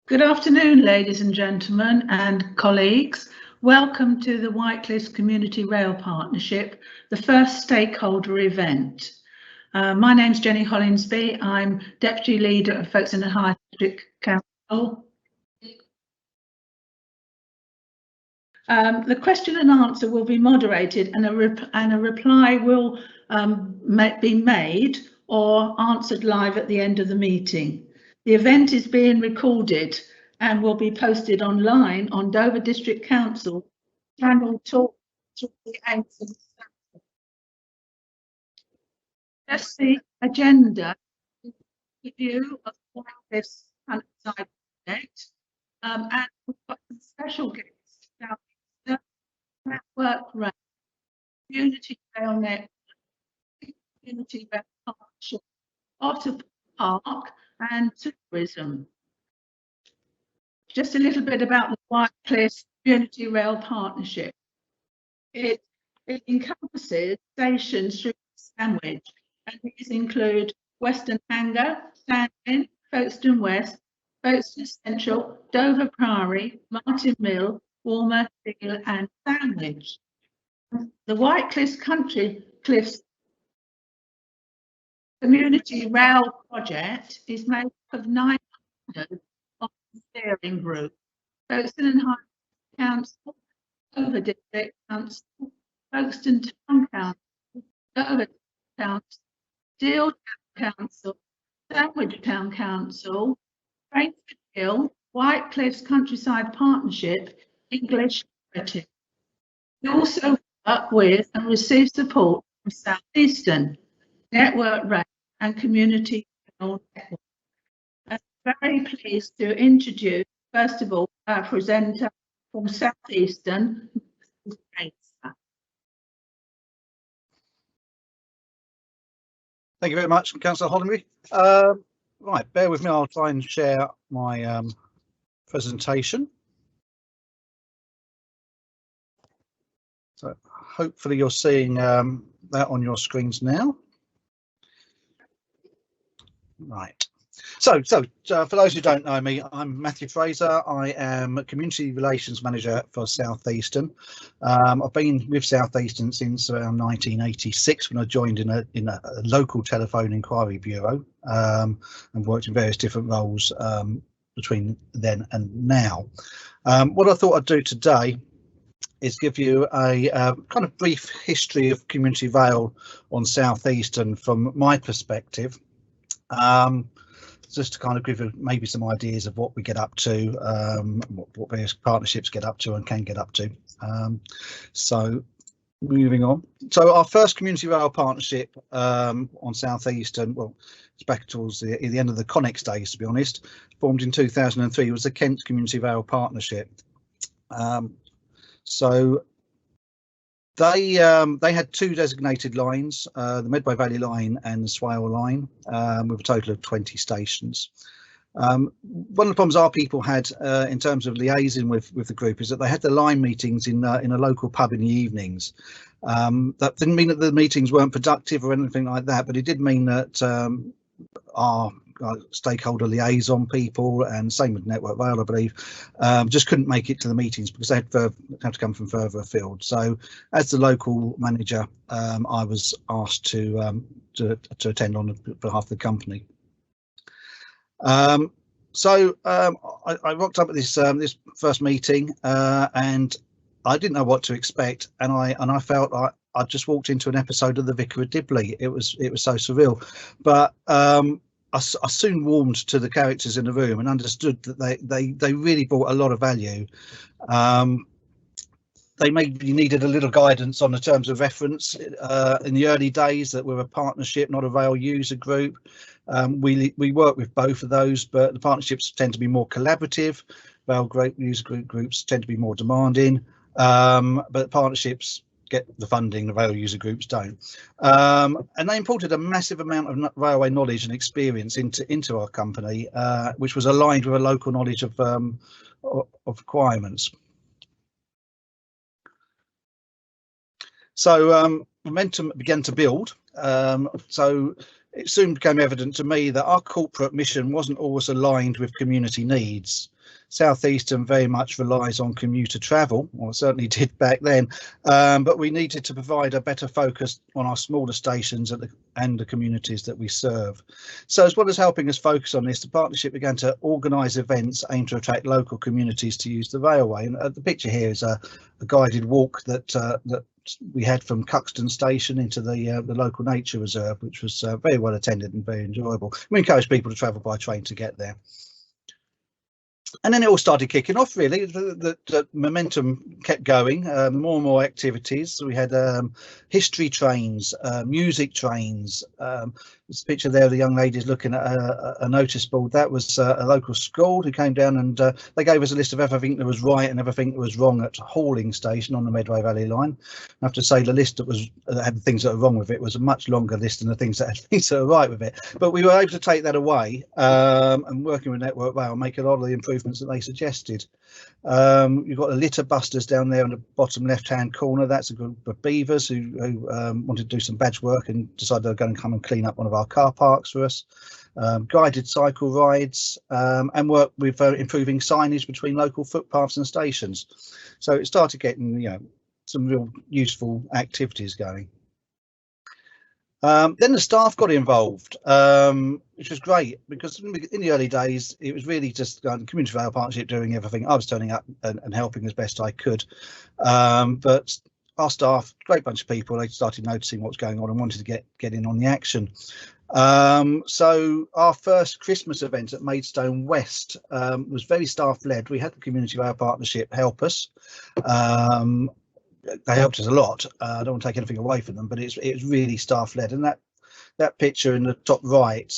Good afternoon, ladies and gentlemen and colleagues. Welcome to the Whitecliff Community Rail Partnership, the first stakeholder event. My name's Jenny Hollinsby. I'm Deputy Leader of Folkestone and High District Council. The question and answer will be moderated and a reply will be made or answered live at the end of the meeting. The event is being recorded and will be posted online on Dover District Council channel talk through the 8th of September. That's the agenda. Review of this countryside project, and we've got some special guests now. Network Rail, Community Rail Network, Community Rail Partnership, Otterpool Park and Tourism. Just a little bit about the Whitecliff Community Rail Partnership. It encompasses stations through Sandwich, and these include Western Hanger, Stanley, Folkestone West, Folkestone Central, Dover Priory, Martin Mill, Walmer, Hill and Sandwich. The Whitecliff Cliffs Community Rail Project is made up of 9 members of the steering group: Folkestone and High Council, Dover District Council, Folkestone Town Council, Dover Council, Deal Town Council, Sandwich Town Council, Brentford Hill, Whitecliff's Countryside Partnership, English Heritage. We also work with and receive support from Southeastern, Network Rail and Community Rail Network. I'm very pleased to introduce, first of all, our presenter from Southeastern. Thank you very much, Councillor Hollenby. Right, bear with me, I'll try and share my presentation. So hopefully you're seeing that on your screens now. Right. So for those who don't know me, I'm Matthew Fraser. I am Community Relations Manager for Southeastern. I've been with Southeastern since around 1986 when I joined in a local telephone inquiry bureau, and worked in various different roles between then and now. What I thought I'd do today is give you a kind of brief history of community rail on Southeastern from my perspective. Just to kind of give you maybe some ideas of what we get up to, what various partnerships get up to and can get up to. So moving on. So our first community rail partnership on Southeastern, well, it's back towards the end of the Connex days, to be honest, formed in 2003, was the Kent Community Rail Partnership. So they had 2 designated lines, the Medway Valley line and the Swale line, with a total of 20 stations. One of the problems our people had in terms of liaising with the group is that they had the line meetings in a local pub in the evenings. That didn't mean that the meetings weren't productive or anything like that, but it did mean that our stakeholder liaison people, and same with Network Rail, I believe, just couldn't make it to the meetings because they had to come from further afield. So as the local manager, I was asked to attend on behalf of the company. So I rocked up at this first meeting, and I didn't know what to expect, and I felt I just walked into an episode of The Vicar of Dibley. It was so surreal, but I soon warmed to the characters in the room and understood that they really brought a lot of value. They maybe needed a little guidance on the terms of reference in the early days, that we're a partnership, not a rail user group. We work with both of those, but the partnerships tend to be more collaborative. Rail user groups tend to be more demanding, but partnerships get the funding, the rail user groups don't. And they imported a massive amount of railway knowledge and experience into our company, which was aligned with a local knowledge of requirements. So momentum began to build. So it soon became evident to me that our corporate mission wasn't always aligned with community needs. Southeastern very much relies on commuter travel, or it certainly did back then, but we needed to provide a better focus on our smaller stations and the communities that we serve. So as well as helping us focus on this, the partnership began to organise events aimed to attract local communities to use the railway. And the picture here is a guided walk that we had from Cuxton Station into the local nature reserve, which was very well attended and very enjoyable. We encouraged people to travel by train to get there. And then it all started kicking off, really. The momentum kept going, more and more activities. So we had history trains, music trains. This picture there, the young ladies looking at a notice board. That was a local school who came down and they gave us a list of everything that was right and everything that was wrong at Halling Station on the Medway Valley line. I have to say the list that had the things that are wrong with it was a much longer list than the things that had things that are right with it. But we were able to take that away and working with Network Rail, make a lot of the improvements that they suggested. You've got the litter busters down there on the bottom left hand corner. That's a group of beavers who wanted to do some badge work and decided they're going to come and clean up one of our car parks for us. Guided cycle rides and work with improving signage between local footpaths and stations. So it started getting some real useful activities going. Then the staff got involved, which was great because in the early days it was really just the community rail partnership doing everything. I was turning up and helping as best I could, but our staff, great bunch of people, they started noticing what was going on and wanted to get in on the action. So our first Christmas event at Maidstone West was very staff led. We had the community rail partnership help us. They helped us a lot. I don't want to take anything away from them, but it was really staff led. And that picture in the top right,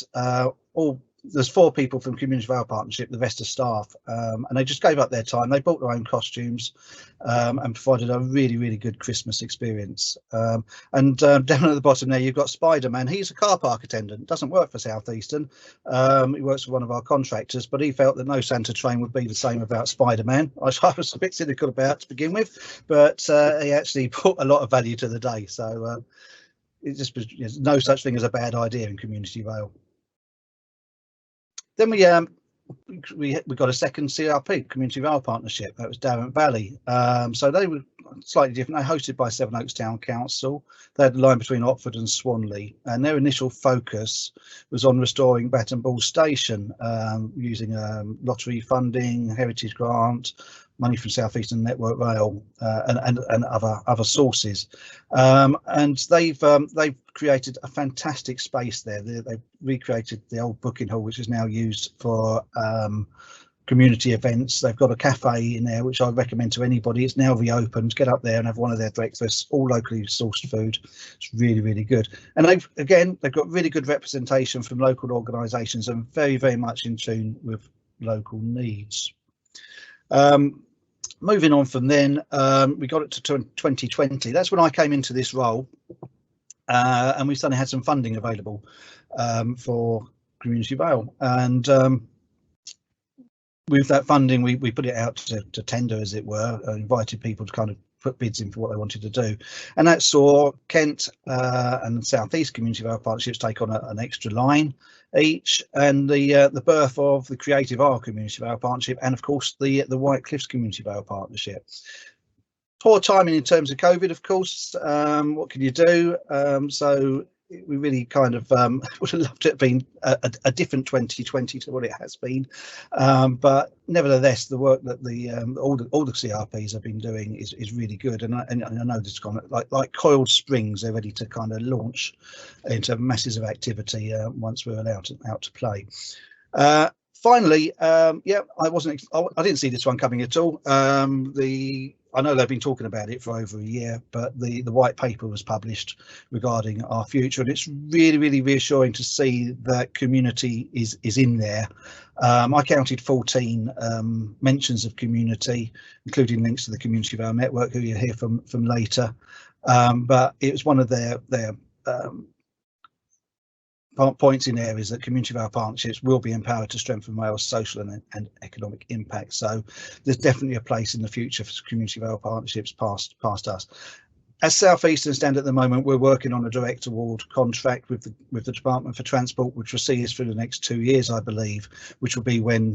there's 4 people from Community Rail Partnership, the rest are staff, and they just gave up their time. They bought their own costumes and provided a really, really good Christmas experience. And down at the bottom there, you've got Spider-Man. He's a car park attendant, doesn't work for Southeastern. He works for one of our contractors, but he felt that no Santa train would be the same without Spider-Man. I was a bit cynical about it to begin with, but he actually brought a lot of value to the day. So it just was no such thing as a bad idea in community rail. Then we got a second CRP, Community Rail Partnership. That was Darrant Valley. So they were slightly different. They're hosted by Sevenoaks Town Council. They had the line between Otford and Swanley, and their initial focus was on restoring Baton Ball Station using lottery funding, heritage grant, money from Southeastern Network Rail and other sources, and they've created a fantastic space there. They've recreated the old booking hall, which is now used for community events. They've got a cafe in there, which I recommend to anybody. It's now reopened. Get up there and have one of their breakfasts, all locally sourced food. It's really, really good. And they've got really good representation from local organisations and very, very much in tune with local needs. Moving on from then, we got it to 2020. That's when I came into this role, and we suddenly had some funding available for community rail. And with that funding, we put it out to tender, as it were, invited people to kind of put bids in for what they wanted to do. And that saw Kent and South East Community Rail Partnerships take on an extra line each, and the birth of the Creative R Community Rail Partnership, and of course the White Cliffs Community Rail Partnership. Poor timing in terms of COVID, of course. What can you do? So we really kind of would have loved it to been a different 2020 to what it has been, but nevertheless, the work that all the CRPs have been doing is really good, and I know this is kind of like coiled springs. They're ready to kind of launch into masses of activity once we're allowed out to play. Finally, yeah, I didn't see this one coming at all. I know they've been talking about it for over a year, but the white paper was published regarding our future, and it's really, really reassuring to see that community is in there. I counted 14 mentions of community, including links to the Community Rail Network, who you'll hear from later. But it was one of their points in there is that community rail partnerships will be empowered to strengthen rail's social and economic impact. So there's definitely a place in the future for community rail partnerships past us. as Southeastern stand at the moment, we're working on a direct award contract with the Department for Transport, which will see us through the next 2 years, I believe, which will be when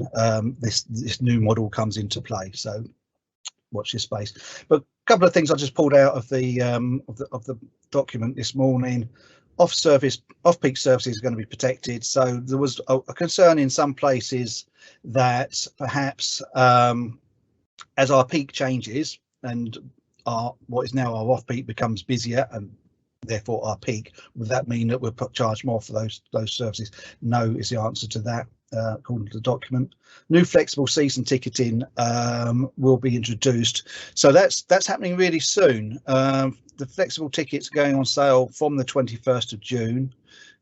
this new model comes into play. So watch this space. But a couple of things I just pulled out of the document this morning. Off-peak services are going to be protected. So there was a concern in some places that perhaps as our peak changes and what is now our off-peak becomes busier and therefore our peak, would that mean that we'll charge more for those services? No is the answer to that, according to the document. New flexible season ticketing will be introduced, so that's happening really soon. The flexible tickets are going on sale from the 21st of June,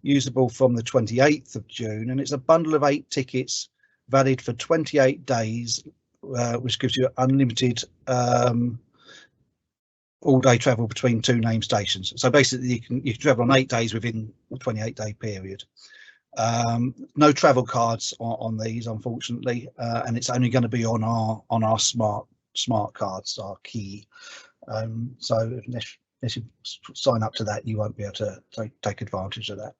usable from the 28th of June, and it's a bundle of 8 tickets valid for 28 days, which gives you unlimited all-day travel between 2 name stations. So basically you can travel on 8 days within a 28-day period. No travel cards on these, unfortunately, and it's only going to be on our smart cards, our key. So unless you sign up to that, you won't be able to take advantage of that.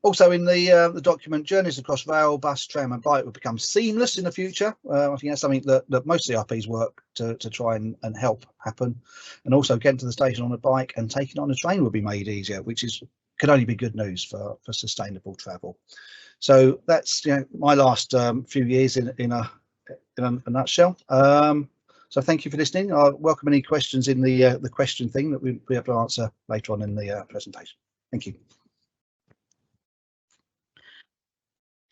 Also in the document, journeys across rail, bus, tram and bike will become seamless in the future. I think that's something that most CRPs work to try and help happen. And also getting to the station on a bike and taking on a train will be made easier, which can only be good news for sustainable travel. So that's my last few years in a nutshell. So thank you for listening. I welcome any questions in the question thing that we'll be able to answer later on in the presentation. Thank you.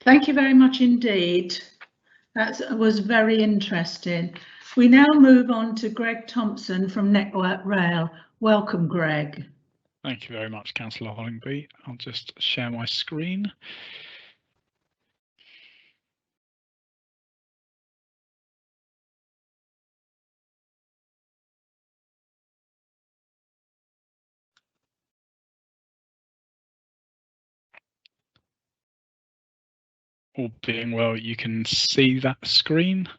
Thank you very much indeed. That was very interesting. We now move on to Greg Thompson from Network Rail. Welcome, Greg. Thank you very much, Councillor Hollingby. I'll just share my screen. All being well, you can see that screen.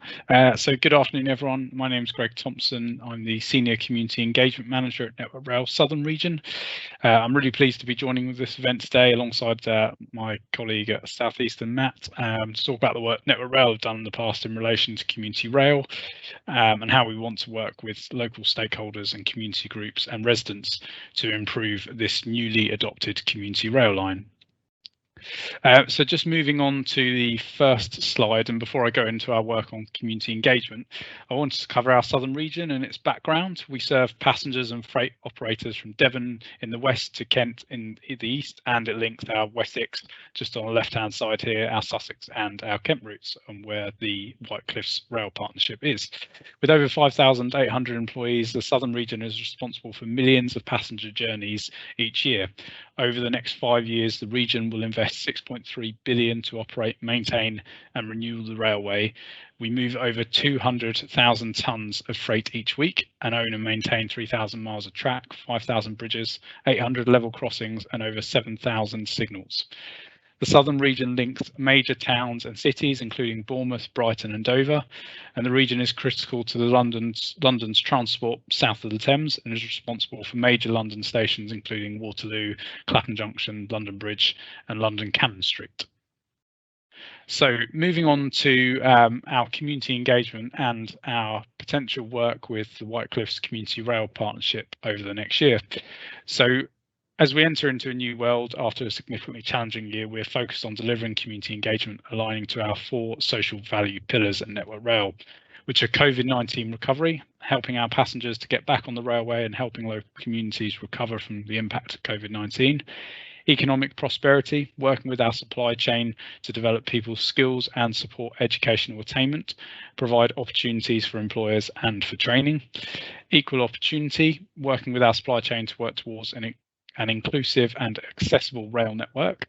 So good afternoon, everyone. My name is Greg Thompson. I'm the Senior Community Engagement Manager at Network Rail Southern Region. I'm really pleased to be joining with this event today alongside my colleague at Southeastern, Matt, to talk about the work Network Rail have done in the past in relation to community rail and how we want to work with local stakeholders and community groups and residents to improve this newly adopted community rail line. So just moving on to the first slide, and before I go into our work on community engagement, I wanted to cover our southern region and its background. We serve passengers and freight operators from Devon in the west to Kent in the east, and it links our Wessex, just on the left hand side here, our Sussex and our Kent routes, and where the White Cliffs Rail Partnership is. With over 5,800 employees, the southern region is responsible for millions of passenger journeys each year. Over the next 5 years, the region will invest 6.3 billion to operate, maintain and renew the railway. We move over 200,000 tonnes of freight each week and own and maintain 3,000 miles of track, 5,000 bridges, 800 level crossings and over 7,000 signals. The southern region links major towns and cities, including Bournemouth, Brighton and Dover, and the region is critical to London's transport south of the Thames and is responsible for major London stations, including Waterloo, Clapham Junction, London Bridge and London Cannon Street. So moving on to our community engagement and our potential work with the White Cliffs Community Rail Partnership over the next year. So as we enter into a new world after a significantly challenging year, we're focused on delivering community engagement aligning to our 4 social value pillars at Network Rail, which are COVID-19 recovery, helping our passengers to get back on the railway and helping local communities recover from the impact of COVID-19, economic prosperity, working with our supply chain to develop people's skills and support educational attainment, provide opportunities for employers and for training, equal opportunity, working with our supply chain to work towards an inclusive and accessible rail network,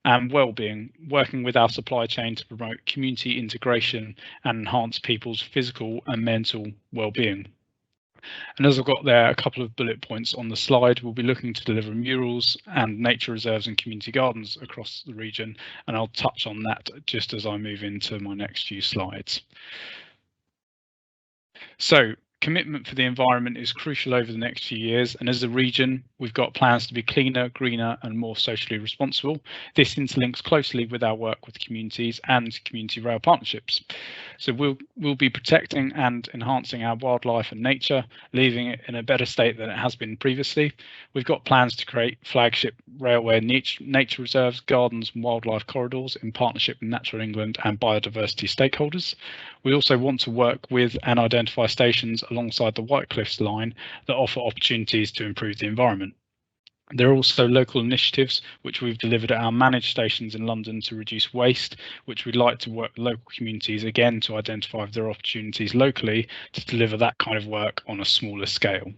and well-being, working with our supply chain to promote community integration and enhance people's physical and mental well-being. And as I've got there a couple of bullet points on the slide, we'll be looking to deliver murals and nature reserves and community gardens across the region, and I'll touch on that just as I move into my next few slides. So commitment for the environment is crucial over the next few years, and as a region we've got plans to be cleaner, greener and more socially responsible. This interlinks closely with our work with communities and community rail partnerships. So we'll be protecting and enhancing our wildlife and nature, leaving it in a better state than it has been previously. We've got plans to create flagship railway nature reserves, gardens and wildlife corridors in partnership with Natural England and biodiversity stakeholders. We also want to work with and identify stations alongside the White Cliffs line that offer opportunities to improve the environment. There are also local initiatives which we've delivered at our managed stations in London to reduce waste, which we'd like to work with local communities again to identify if there are opportunities locally to deliver that kind of work on a smaller scale.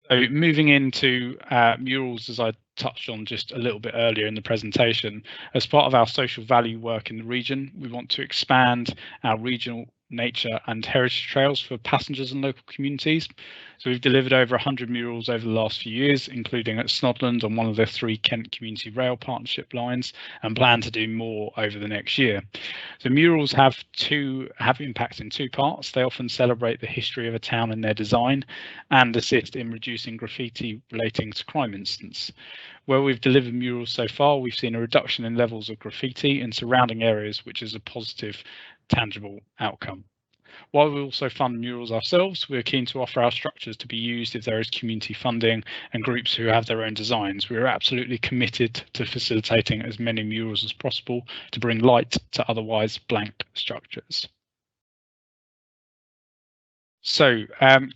So moving into murals, as I touched on just a little bit earlier in the presentation, as part of our social value work in the region, we want to expand our regional nature and heritage trails for passengers and local communities. So we've delivered over 100 murals over the last few years, including at Snodland on one of the 3 Kent Community Rail Partnership lines, and plan to do more over the next year. So murals have impact in 2 parts. They often celebrate the history of a town and their design, and assist in reducing graffiti relating to crime incidents. Where we've delivered murals so far, we've seen a reduction in levels of graffiti in surrounding areas, which is a positive, tangible outcome. While we also fund murals ourselves, we're keen to offer our structures to be used if there is community funding and groups who have their own designs. We're absolutely committed to facilitating as many murals as possible to bring light to otherwise blank structures. So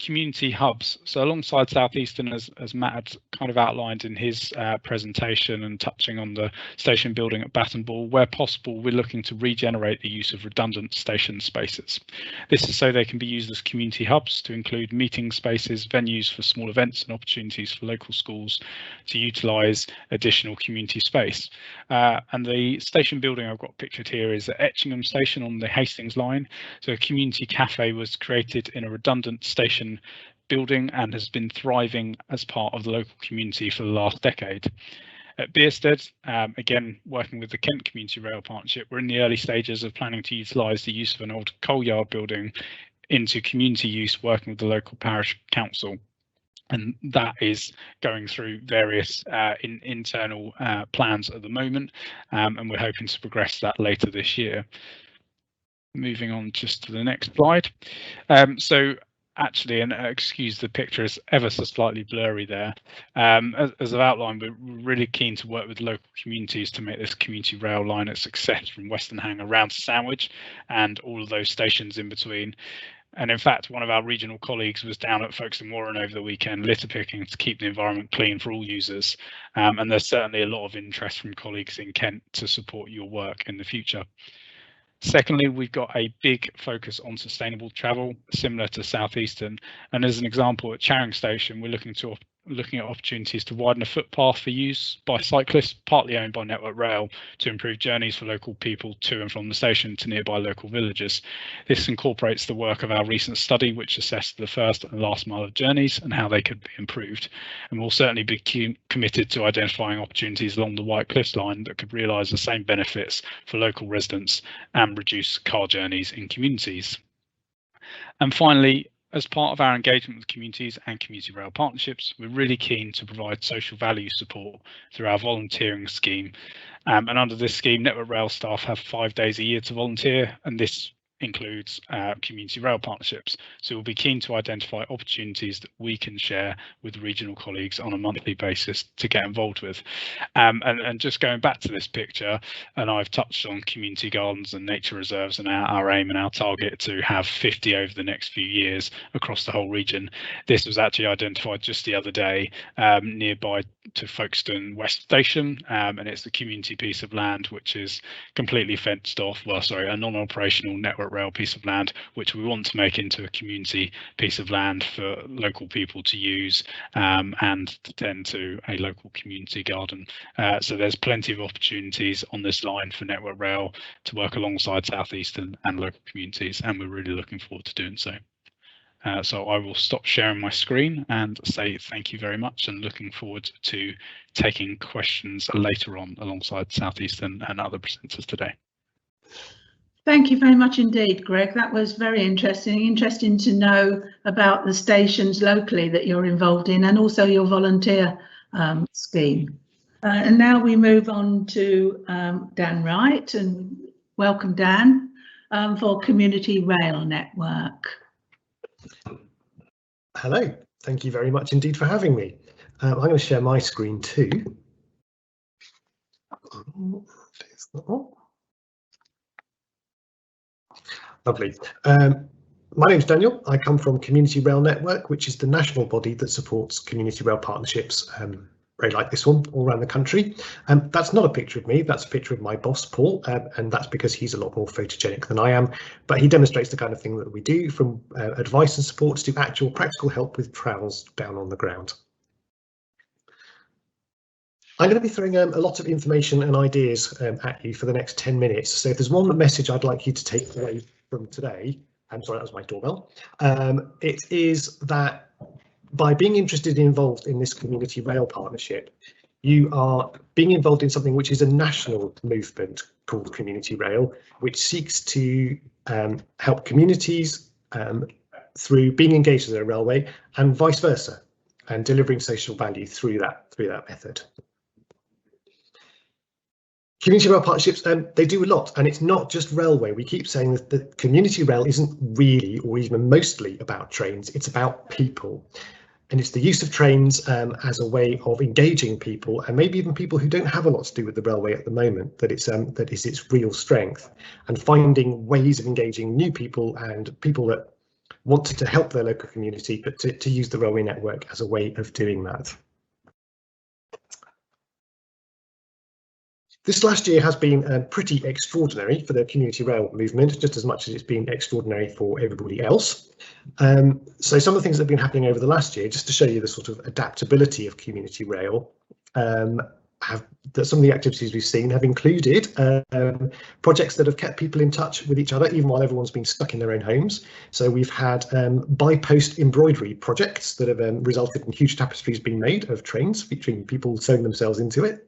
community hubs. So alongside Southeastern, as Matt had kind of outlined in his presentation and touching on the station building at Battenball, where possible, we're looking to regenerate the use of redundant station spaces. This is so they can be used as community hubs to include meeting spaces, venues for small events and opportunities for local schools to utilise additional community space. And the station building I've got pictured here is at Etchingham Station on the Hastings line. So a community cafe was created in a redundant station building and has been thriving as part of the local community for the last decade. At Bearsted, again working with the Kent Community Rail Partnership, we're in the early stages of planning to utilise the use of an old coal yard building into community use, working with the local parish council. And that is going through various internal plans at the moment, and we're hoping to progress that later this year. Moving on just to the next slide. So actually, and excuse the picture is ever so slightly blurry there. As I've outlined, we're really keen to work with local communities to make this community rail line a success from Western Hang around to Sandwich and all of those stations in between. And in fact, one of our regional colleagues was down at Folkestone Warren over the weekend, litter picking to keep the environment clean for all users. And there's certainly a lot of interest from colleagues in Kent to support your work in the future. Secondly, we've got a big focus on sustainable travel, similar to Southeastern. And as an example, at Charing Station, we're looking at opportunities to widen a footpath for use by cyclists, partly owned by Network Rail, to improve journeys for local people to and from the station to nearby local villages. This incorporates the work of our recent study, which assessed the first and last mile of journeys and how they could be improved. And we'll certainly be committed to identifying opportunities along the White Cliffs line that could realise the same benefits for local residents and reduce car journeys in communities. And finally, as part of our engagement with communities and community rail partnerships, we're really keen to provide social value support through our volunteering scheme. And under this scheme, Network Rail staff have 5 days a year to volunteer, and this includes community rail partnerships. So we'll be keen to identify opportunities that we can share with regional colleagues on a monthly basis to get involved with. And just going back to this picture, and I've touched on community gardens and nature reserves and our aim and our target to have 50 over the next few years across the whole region. This was actually identified just the other day nearby to Folkestone West Station, and it's a community piece of land which is completely fenced off, well sorry, a non-operational Network Rail piece of land which we want to make into a community piece of land for local people to use and to tend to a local community garden. So there's plenty of opportunities on this line for Network Rail to work alongside Southeastern and local communities, and we're really looking forward to doing so. So I will stop sharing my screen and say thank you very much, and looking forward to taking questions later on alongside Southeastern and other presenters today. Thank you very much indeed, Greg. That was very interesting. Interesting to know about the stations locally that you're involved in, and also your volunteer scheme. And now we move on to Dan Wright, and welcome Dan, for Community Rail Network. Hello, thank you very much indeed for having me. I'm going to share my screen too. Lovely. My name's Daniel. I come from Community Rail Network, which is the national body that supports community rail partnerships, very like this one, all around the country. That's not a picture of me, that's a picture of my boss, Paul, and that's because he's a lot more photogenic than I am, but he demonstrates the kind of thing that we do, from advice and support to actual practical help with trials down on the ground. I'm going to be throwing a lot of information and ideas at you for the next 10 minutes. So if there's one message I'd like you to take away from today, I'm sorry, that was my doorbell. It is that by being interested and involved in this community rail partnership, you are being involved in something which is a national movement called Community Rail, which seeks to help communities through being engaged in a railway and vice versa, and delivering social value through that method. Community rail partnerships, they do a lot, and it's not just railway. We keep saying that the community rail isn't really, or even mostly, about trains. It's about people, and it's the use of trains as a way of engaging people, and maybe even people who don't have a lot to do with the railway at the moment. That is its real strength, and finding ways of engaging new people and people that want to help their local community, but to use the railway network as a way of doing that. This last year has been pretty extraordinary for the community rail movement, just as much as it's been extraordinary for everybody else. So some of the things that have been happening over the last year, just to show you the sort of adaptability of community rail, some of the activities we've seen have included projects that have kept people in touch with each other, even while everyone's been stuck in their own homes. So we've had by-post embroidery projects that have resulted in huge tapestries being made of trains, featuring people sewing themselves into it.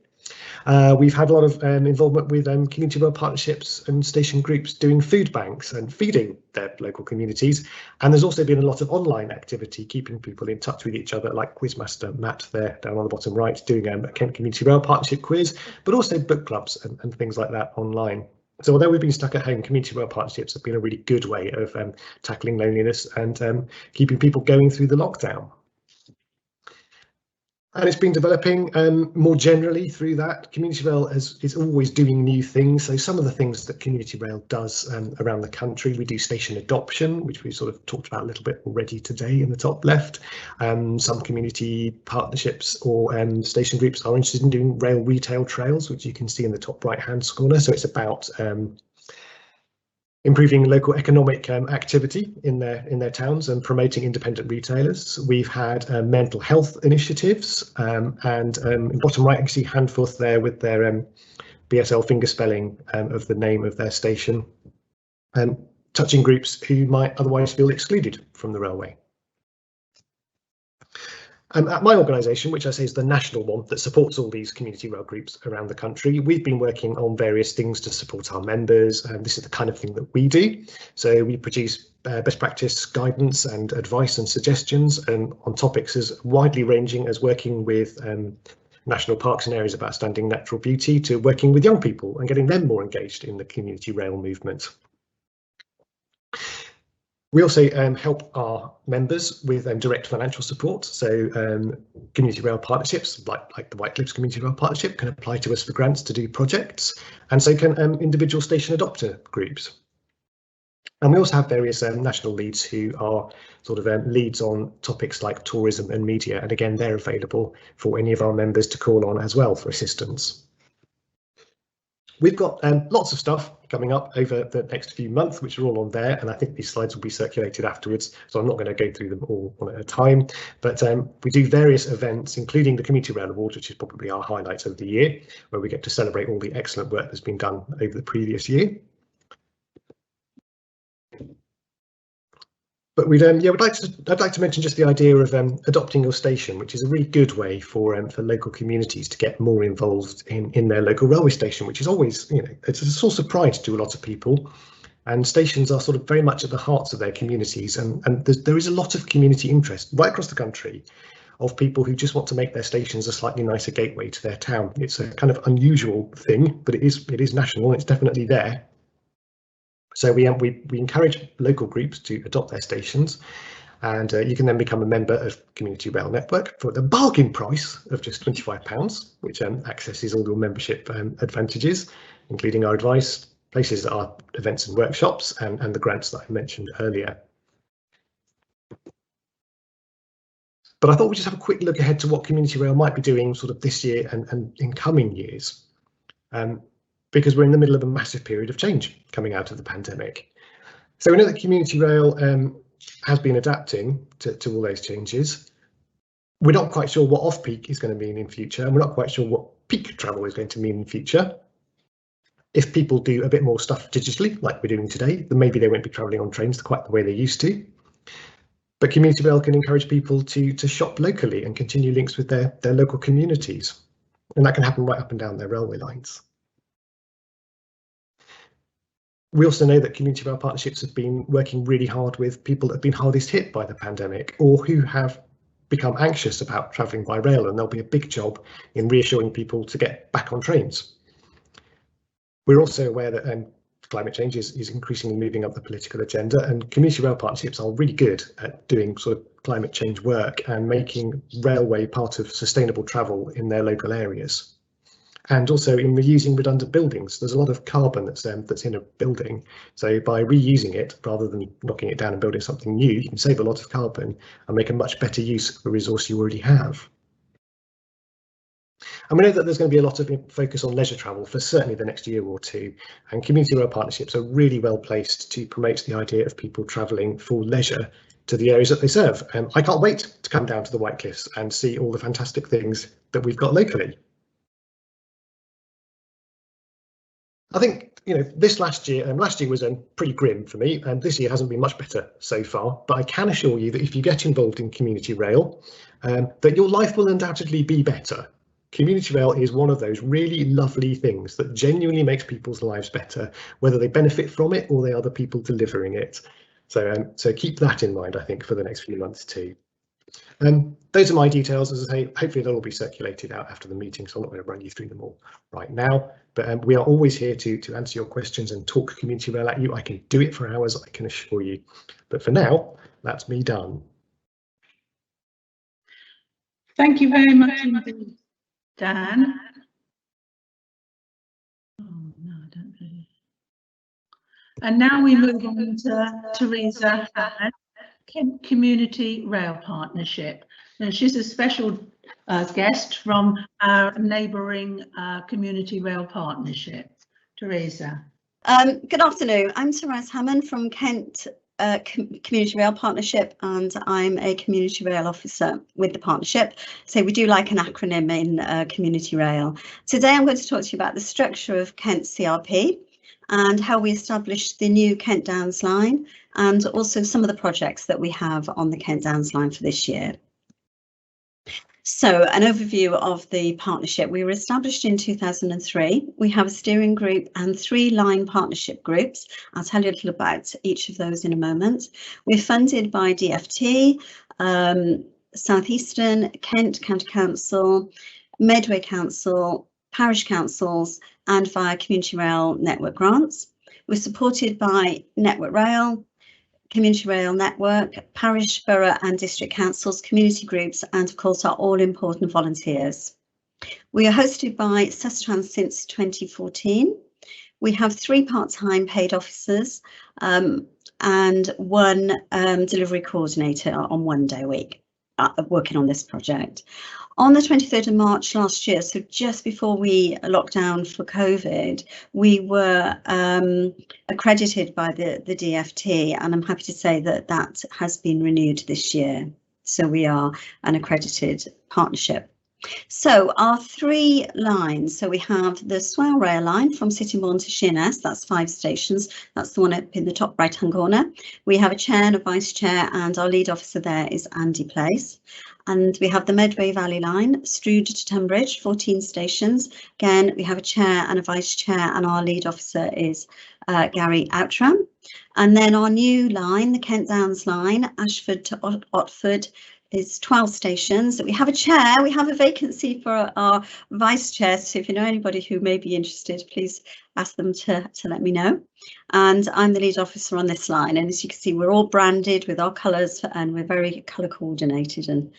We've had a lot of involvement with community rail partnerships and station groups doing food banks and feeding their local communities. And there's also been a lot of online activity, keeping people in touch with each other, like Quizmaster Matt there down on the bottom right, doing a Kent Community Rail Partnership quiz, but also book clubs and things like that online. So although we've been stuck at home, community rail partnerships have been a really good way of tackling loneliness and keeping people going through the lockdown. And it's been developing more generally through that. Community rail is always doing new things. So some of the things that community rail does around the country, we do station adoption, which we sort of talked about a little bit already today in the top left. Some community partnerships or station groups are interested in doing rail retail trails, which you can see in the top right hand corner. So it's about improving local economic activity in their towns and promoting independent retailers. We've had mental health initiatives, and in bottom right you can see Handforth there with their BSL fingerspelling of the name of their station, touching groups who might otherwise feel excluded from the railway. At my organisation, which I say is the national one that supports all these community rail groups around the country, we've been working on various things to support our members, and this is the kind of thing that we do. So we produce best practice guidance and advice and suggestions on topics as widely ranging as working with national parks and areas of outstanding natural beauty, to working with young people and getting them more engaged in the community rail movement. We also help our members with direct financial support. So community rail partnerships, like the White Cliffs Community Rail Partnership, can apply to us for grants to do projects, and so can individual station adopter groups. And we also have various national leads who are sort of leads on topics like tourism and media, and again they're available for any of our members to call on as well for assistance. We've got lots of stuff coming up over the next few months, which are all on there, and I think these slides will be circulated afterwards, so I'm not going to go through them all one at a time. But we do various events, including the Community Rail Awards, which is probably our highlight of the year, where we get to celebrate all the excellent work that's been done over the previous year. But I'd like to mention just the idea of adopting your station, which is a really good way for local communities to get more involved in their local railway station, which is always, it's a source of pride to a lot of people. And stations are sort of very much at the hearts of their communities, and there is a lot of community interest right across the country of people who just want to make their stations a slightly nicer gateway to their town. It's a kind of unusual thing, but it is national. It's definitely there. So we encourage local groups to adopt their stations, and you can then become a member of Community Rail Network for the bargain price of just £25, which accesses all your membership advantages, including our advice, places that are events and workshops, and the grants that I mentioned earlier. But I thought we'd just have a quick look ahead to what Community Rail might be doing sort of this year and in coming years, because we're in the middle of a massive period of change coming out of the pandemic. So we know that Community Rail has been adapting to all those changes. We're not quite sure what off-peak is going to mean in future, and we're not quite sure what peak travel is going to mean in future. If people do a bit more stuff digitally, like we're doing today, then maybe they won't be travelling on trains quite the way they used to. But Community Rail can encourage people to shop locally and continue links with their local communities. And that can happen right up and down their railway lines. We also know that Community Rail partnerships have been working really hard with people that have been hardest hit by the pandemic, or who have become anxious about travelling by rail, and there'll be a big job in reassuring people to get back on trains. We're also aware that climate change is increasingly moving up the political agenda, and Community Rail partnerships are really good at doing sort of climate change work and making railway part of sustainable travel in their local areas. And also in reusing redundant buildings. There's a lot of carbon that's in a building, so by reusing it rather than knocking it down and building something new, you can save a lot of carbon and make a much better use of the resource you already have. And we know that there's going to be a lot of focus on leisure travel for certainly the next year or two, and Community Rail partnerships are really well placed to promote the idea of people travelling for leisure to the areas that they serve. I can't wait to come down to the White Cliffs and see all the fantastic things that we've got locally. I think, you know, this last year was pretty grim for me, and this year hasn't been much better so far, but I can assure you that if you get involved in Community Rail, that your life will undoubtedly be better. Community Rail is one of those really lovely things that genuinely makes people's lives better, whether they benefit from it or they are the people delivering it. So keep that in mind, I think, for the next few months too. Those are my details. As I say, hopefully they'll all be circulated out after the meeting, so I'm not going to run you through them all right now. But we are always here to answer your questions and talk Community Rail at you. I can do it for hours, I can assure you. But for now, that's me done. Thank you very much indeed, Dan. Oh, no, I don't know. And now we move on to Teresa Hammond, Community Rail Partnership. And she's a special guest from our neighbouring Community Rail Partnership. Teresa. Good afternoon. I'm Teresa Hammond from Kent Community Rail Partnership, and I'm a Community Rail Officer with the partnership. So we do like an acronym in Community Rail. Today I'm going to talk to you about the structure of Kent CRP and how we established the new Kent Downs line, and also some of the projects that we have on the Kent Downs line for this year. So an overview of the partnership. We were established in 2003. We have a steering group and 3 line partnership groups. I'll tell you a little about each of those in a moment. We're funded by DFT, Southeastern, Kent County Council, Medway Council, parish councils, and via Community Rail Network grants. We're supported by Network Rail, Community Rail Network, parish, borough and district councils, community groups, and of course our all important volunteers. We are hosted by Sustrans since 2014. We have 3 part-time paid officers and 1 delivery coordinator on 1 day a week working on this project. On the 23rd of March last year, so just before we locked down for COVID, we were accredited by the DFT, and I'm happy to say that that has been renewed this year. So we are an accredited partnership. So our 3 lines, so we have the Swale Rail line from Sittingbourne to Sheerness, that's 5 stations, that's the one up in the top right hand corner. We have a chair and a vice chair, and our lead officer there is Andy Place. And we have the Medway Valley line, Strood to Tunbridge, 14 stations. Again, we have a chair and a vice chair, and our lead officer is Gary Outram. And then our new line, the Kent Downs line, Ashford to Otford, is 12 stations. We have a chair, we have a vacancy for our vice chair, so if you know anybody who may be interested, please ask them to let me know. And I'm the lead officer on this line, and as you can see, we're all branded with our colours and we're very colour coordinated and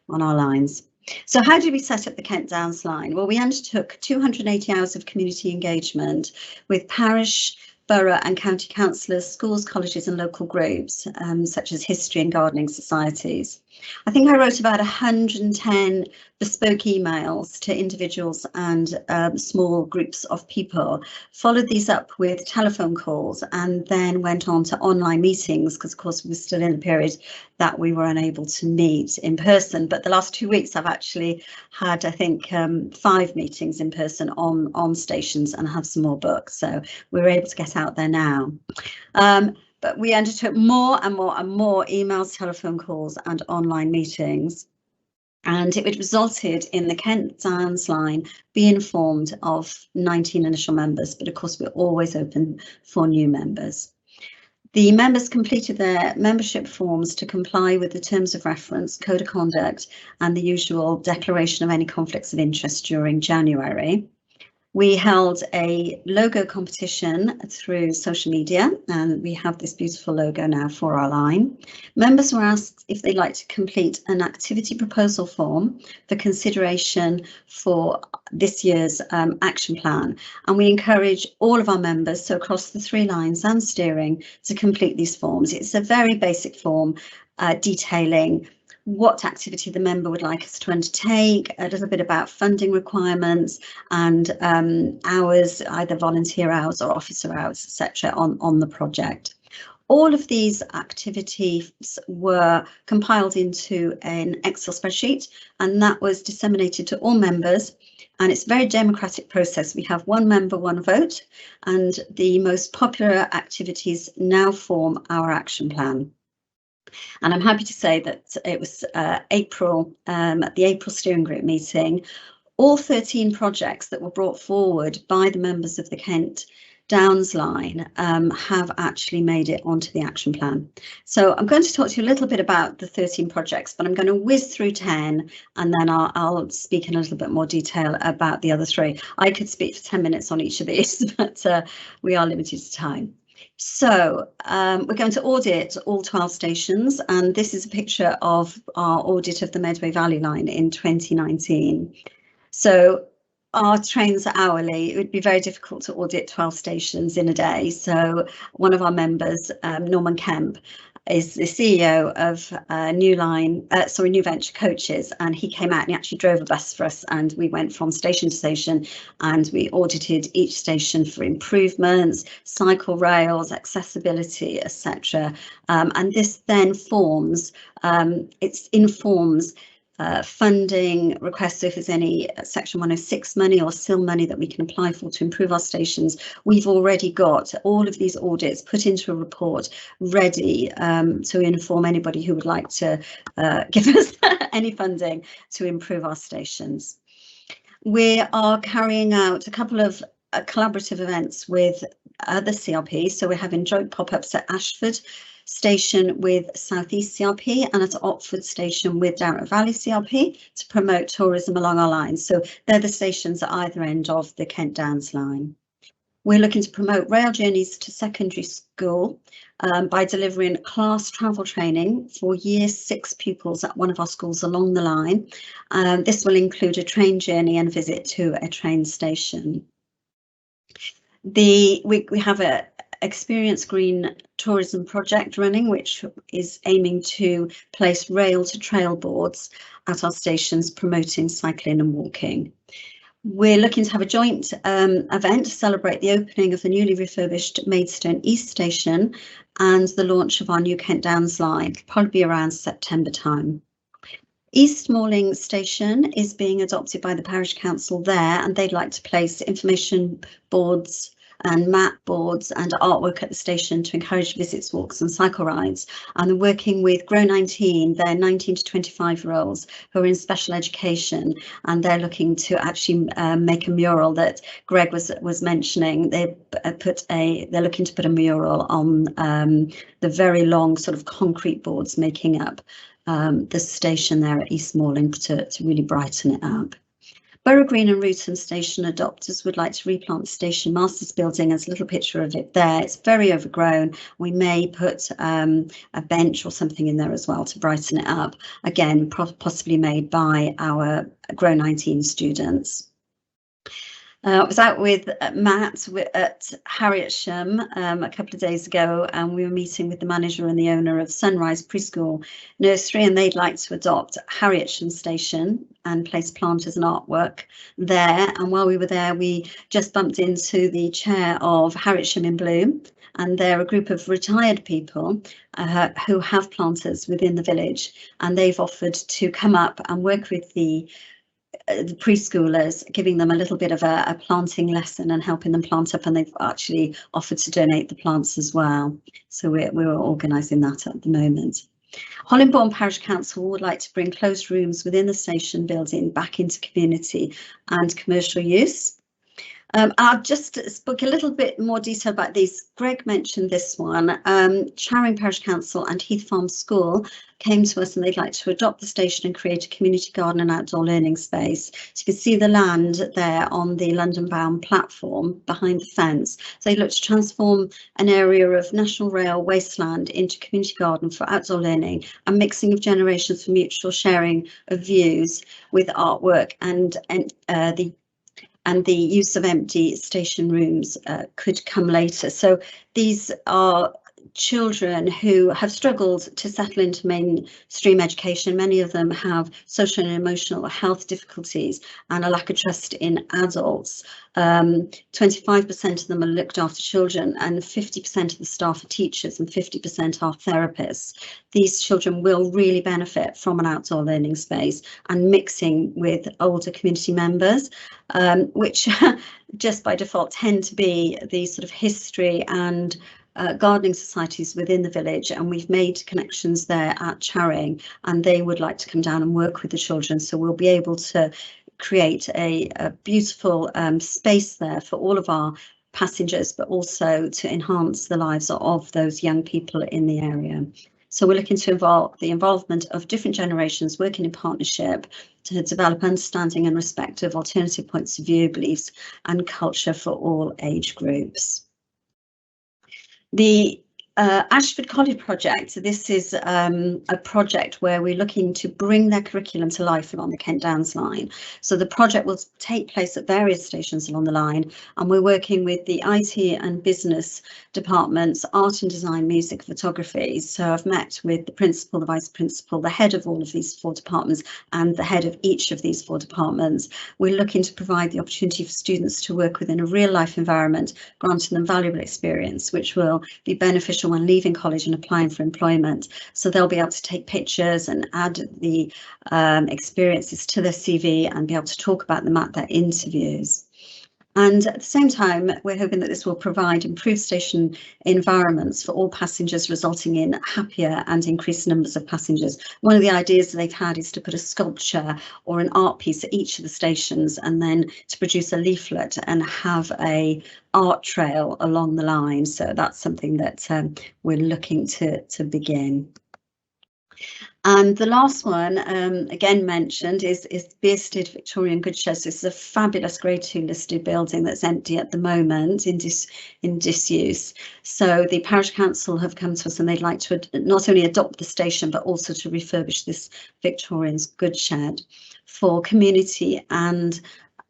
on our lines. So how did we set up the Kent Downs line? Well, we undertook 280 hours of community engagement with parish, borough and county councillors, schools, colleges and local groups, such as history and gardening societies. I think I wrote about 110 bespoke emails to individuals and small groups of people, followed these up with telephone calls and then went on to online meetings because of course we were still in the period that we were unable to meet in person. But the last 2 weeks I've actually had, I think, 5 meetings in person on stations and have some more booked. So we're able to get out there now. But we undertook more and more and more emails, telephone calls and online meetings. And it resulted in the Kent Downs line being formed of 19 initial members, but of course we're always open for new members. The members completed their membership forms to comply with the terms of reference, code of conduct and the usual declaration of any conflicts of interest during January. We held a logo competition through social media, and we have this beautiful logo now for our line. Members were asked if they'd like to complete an activity proposal form for consideration for this year's action plan. And we encourage all of our members, so across the 3 lines and steering, to complete these forms. It's a very basic form detailing what activity the member would like us to undertake, a little bit about funding requirements and hours, either volunteer hours or officer hours, etc. on the project. All of these activities were compiled into an Excel spreadsheet and that was disseminated to all members. And it's a very democratic process. We have 1 member, 1 vote, and the most popular activities now form our action plan. And I'm happy to say that it was April, at the April steering group meeting, all 13 projects that were brought forward by the members of the Kent Downs line have actually made it onto the action plan. So I'm going to talk to you a little bit about the 13 projects, but I'm going to whiz through 10 and then I'll speak in a little bit more detail about the other 3. I could speak for 10 minutes on each of these, but we are limited to time. So we're going to audit all 12 stations, and this is a picture of our audit of the Medway Valley line in 2019. So our trains are hourly. It would be very difficult to audit 12 stations in a day. So one of our members, Norman Kemp, is the CEO of New Venture Coaches, and he came out and he actually drove a bus for us, and we went from station to station and we audited each station for improvements, cycle rails, accessibility, etc. And this then informs funding requests. So if there's any Section 106 money or SIL money that we can apply for to improve our stations, we've already got all of these audits put into a report ready to inform anybody who would like to give us any funding to improve our stations. We are carrying out a couple of collaborative events with other CRPs. So we're having joint pop-ups at Ashford Station with Southeast CRP and at Otford Station with Darrett Valley CRP to promote tourism along our lines. So they're the stations at either end of the Kent Downs line. We're looking to promote rail journeys to secondary school by delivering class travel training for Year 6 pupils at one of our schools along the line. This will include a train journey and visit to a train station. We have a Experience Green tourism project running, which is aiming to place rail to trail boards at our stations promoting cycling and walking. We're looking to have a joint event to celebrate the opening of the newly refurbished Maidstone East Station and the launch of our new Kent Downs line. It'll probably be around September time. East Malling Station is being adopted by the parish council there, and they'd like to place information boards and map boards and artwork at the station to encourage visits, walks and cycle rides. And they're working with Grow 19, they're 19 to 25-year-olds who are in special education, and they're looking to actually make a mural that Greg was mentioning. They're looking to put a mural on the very long sort of concrete boards making up the station there at East Malling to really brighten it up. Borough Green and Ruton Station adopters would like to replant the station masters building. There's a little picture of it there. It's very overgrown. We may put a bench or something in there as well to brighten it up. Again, possibly made by our Grow 19 students. I was out with Matt at Harrietsham a couple of days ago, and we were meeting with the manager and the owner of Sunrise Preschool Nursery, and they'd like to adopt Harrietsham Station and place planters and artwork there. And while we were there, we just bumped into the chair of Harrietsham in Bloom, and they're a group of retired people who have planters within the village, and they've offered to come up and work with the preschoolers, giving them a little bit of a planting lesson and helping them plant up, and they've actually offered to donate the plants as well. So we're organising that at the moment. Hollingbourne Parish Council would like to bring closed rooms within the station building back into community and commercial use. I'll just spoke a little bit more detail about these. Greg mentioned this one. Charing Parish Council and Heath Farm School came to us and they'd like to adopt the station and create a community garden and outdoor learning space. So you can see the land there on the London bound platform behind the fence. So they look to transform an area of National Rail wasteland into community garden for outdoor learning and mixing of generations for mutual sharing of views with artwork, and the use of empty station rooms could come later. So these are children who have struggled to settle into mainstream education. Many of them have social and emotional health difficulties and a lack of trust in adults. 25% of them are looked after children, and 50% of the staff are teachers and 50% are therapists. These children will really benefit from an outdoor learning space and mixing with older community members, which just by default tend to be the sort of history and gardening societies within the village, and we've made connections there at Charing, and they would like to come down and work with the children. So we'll be able to create a beautiful space there for all of our passengers, but also to enhance the lives of those young people in the area. So we're looking to involve the involvement of different generations working in partnership to develop understanding and respect of alternative points of view, beliefs and culture for all age groups. The Ashford College project, this is a project where we're looking to bring their curriculum to life along the Kent Downs line. So the project will take place at various stations along the line, and we're working with the IT and business departments, art and design, music, photography. So I've met with the principal, the vice principal, the head of all of these 4 departments and the head of each of these 4 departments. We're looking to provide the opportunity for students to work within a real life environment, granting them valuable experience, which will be beneficial when leaving college and applying for employment. So they'll be able to take pictures and add the experiences to their CV and be able to talk about them at their interviews. And at the same time, we're hoping that this will provide improved station environments for all passengers, resulting in happier and increased numbers of passengers. One of the ideas that they've had is to put a sculpture or an art piece at each of the stations, and then to produce a leaflet and have a art trail along the line. So that's something that we're looking to begin. And the last one, again mentioned, is Bearsted Victorian Goods Shed. So this is a fabulous Grade 2 listed building that's empty at the moment in disuse. So the Parish Council have come to us and they'd like to not only adopt the station, but also to refurbish this Victorian goods shed for community and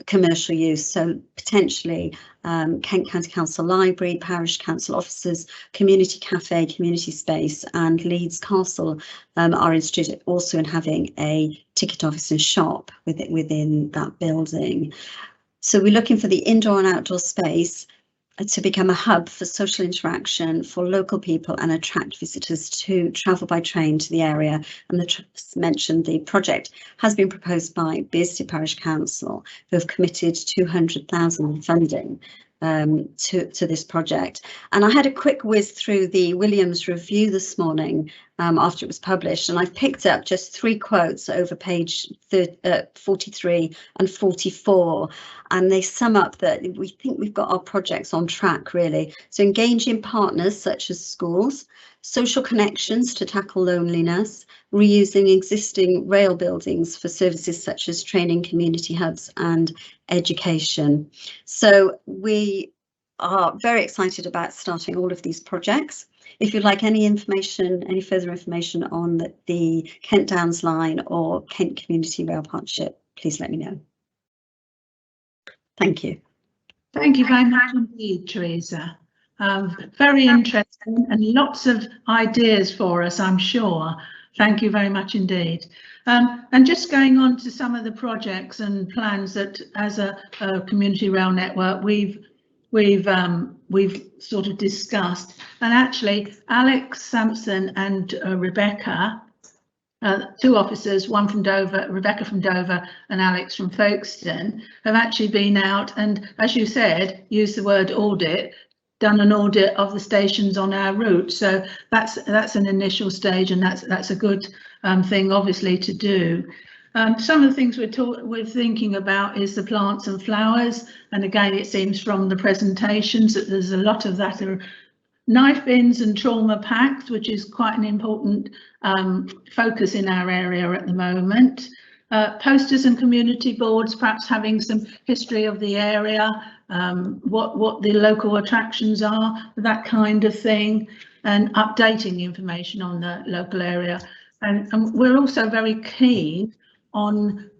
commercial use. So potentially Kent County Council Library, Parish Council offices, community cafe, community space, and Leeds Castle are interested also in having a ticket office and shop within that building. So we're looking for the indoor and outdoor space to become a hub for social interaction for local people and attract visitors to travel by train to the area. And the trust mentioned the project has been proposed by Bearsted Parish Council, who have committed 200,000 in funding to this project. And I had a quick whiz through the Williams review this morning after it was published, and I've picked up just 3 quotes over page 43 and 44, and they sum up that we think we've got our projects on track, really. So engaging partners such as schools, social connections to tackle loneliness, reusing existing rail buildings for services such as training, community hubs and education. So we are very excited about starting all of these projects. If you'd like any information, any further information on the Kent Downs Line or Kent Community Rail Partnership, please let me know. Thank you. Thank you very much indeed, Teresa. Very interesting and lots of ideas for us, I'm sure. Thank you very much indeed. And just going on to some of the projects and plans that, as a community rail network, we've sort of discussed. And actually, Alex Sampson and Rebecca, 2 officers, one from Dover, Rebecca from Dover and Alex from Folkestone, have actually been out and, as you said, used the word audit, done an audit of the stations on our route. So that's an initial stage, and that's a good thing, obviously, to do. Some of the things we're thinking about is the plants and flowers, and again, it seems from the presentations that there's a lot of that are knife bins and trauma packs, which is quite an important focus in our area at the moment. Posters and community boards, perhaps having some history of the area, what the local attractions are, that kind of thing, and updating information on the local area. And we're also very keen on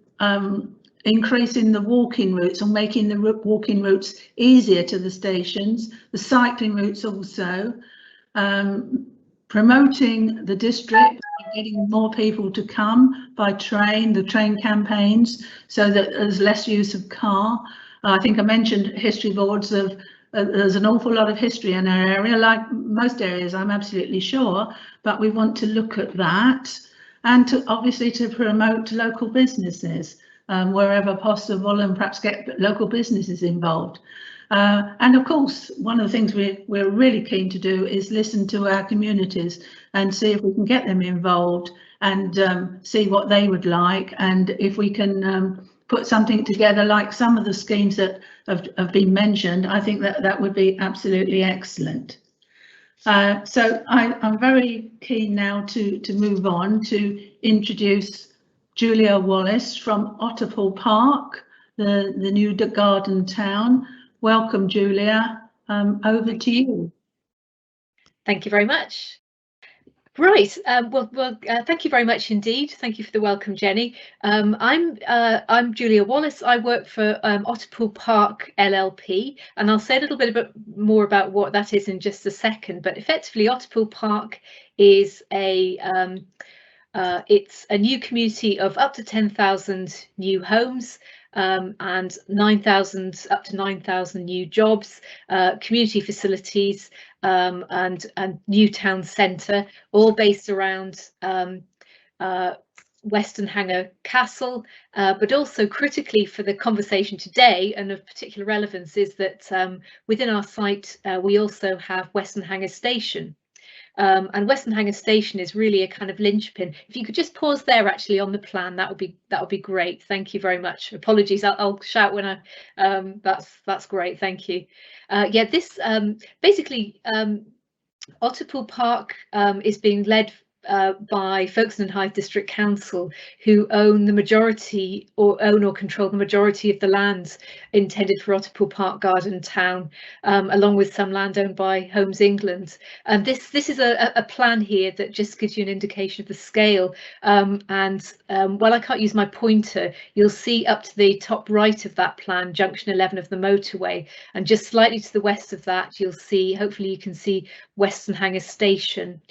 increasing the walking routes or making the walking routes easier to the stations, the cycling routes also, promoting the district, getting more people to come by train, the train campaigns, so that there's less use of car. I think I mentioned history boards of, there's an awful lot of history in our area, like most areas, I'm absolutely sure, but we want to look at that and to obviously to promote local businesses wherever possible, and perhaps get local businesses involved. And of course, one of the things we're really keen to do is listen to our communities and see if we can get them involved and see what they would like, and if we can put something together like some of the schemes that have been mentioned. I think that would be absolutely excellent. So I'm very keen now to move on to introduce Julia Wallace from Otterpool Park, the new garden town. Welcome, Julia. Over to you. Thank you very much. Right. Thank you very much indeed. Thank you for the welcome, Jenny. I'm Julia Wallace. I work for Otterpool Park LLP, and I'll say a little bit more about what that is in just a second. But effectively, Otterpool Park is it's a new community of up to 10,000 new homes. And 9,000 up to 9,000 new jobs, community facilities, and new town centre, all based around Western Hanger Castle, but also critically for the conversation today and of particular relevance is that within our site we also have Western Hanger Station. And Western Hanger Station is really a kind of linchpin. If you could just pause there actually on the plan, that would be great. Thank you very much. Apologies, I'll shout when I that's great. Thank you. Yeah, this basically Otterpool Park is being led by Folkestone and Hythe District Council, who own the majority or control the majority of the land intended for Otterpool Park Garden Town, along with some land owned by Homes England. And this is a plan here that just gives you an indication of the scale. While I can't use my pointer, you'll see up to the top right of that plan, junction 11 of the motorway, and just slightly to the west of that, you'll see, hopefully you can see Western Hanger Station.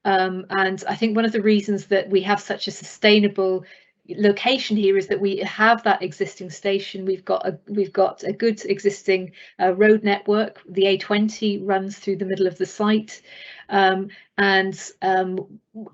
And I think one of the reasons that we have such a sustainable location here is that we have that existing station. We've got a good existing road network. The A20 runs through the middle of the site.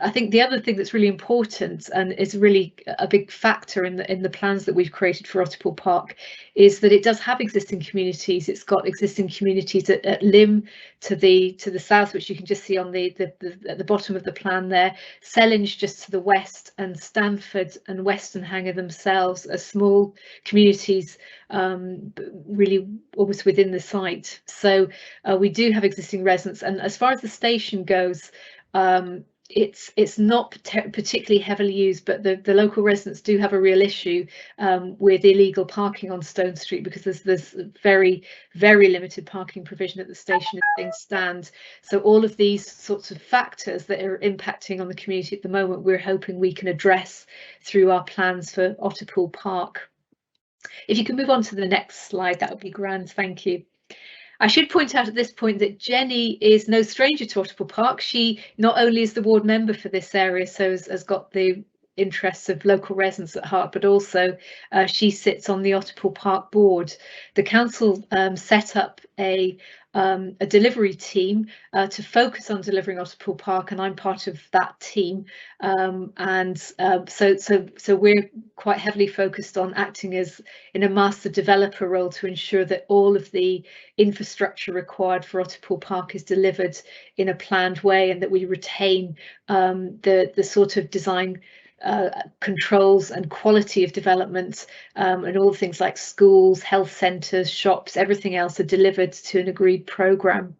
I think the other thing that's really important and is really a big factor in the plans that we've created for Otterpool Park is that it does have existing communities. It's got existing communities at Lymm to the south, which you can just see on at the bottom of the plan there. Sellinge just to the west, and Stanford and Western Hanger themselves are small communities, really almost within the site. So we do have existing residents, and as far as the station goes, it's not particularly heavily used, but the local residents do have a real issue with illegal parking on Stone Street, because there's very limited parking provision at the station as things stand. So all of these sorts of factors that are impacting on the community at the moment, we're hoping we can address through our plans for Otterpool Park. If you can move on to the next slide, that would be grand, thank you. I should point out at this point that Jenny is no stranger to Otterpool Park. She not only is the ward member for this area, so has got the interests of local residents at heart, but also she sits on the Otterpool Park board. The council set up a delivery team to focus on delivering Otterpool Park, and I'm part of that team. So we're quite heavily focused on acting as in a master developer role to ensure that all of the infrastructure required for Otterpool Park is delivered in a planned way, and that we retain the sort of design controls and quality of development, and all things like schools, health centres, shops, everything else are delivered to an agreed programme.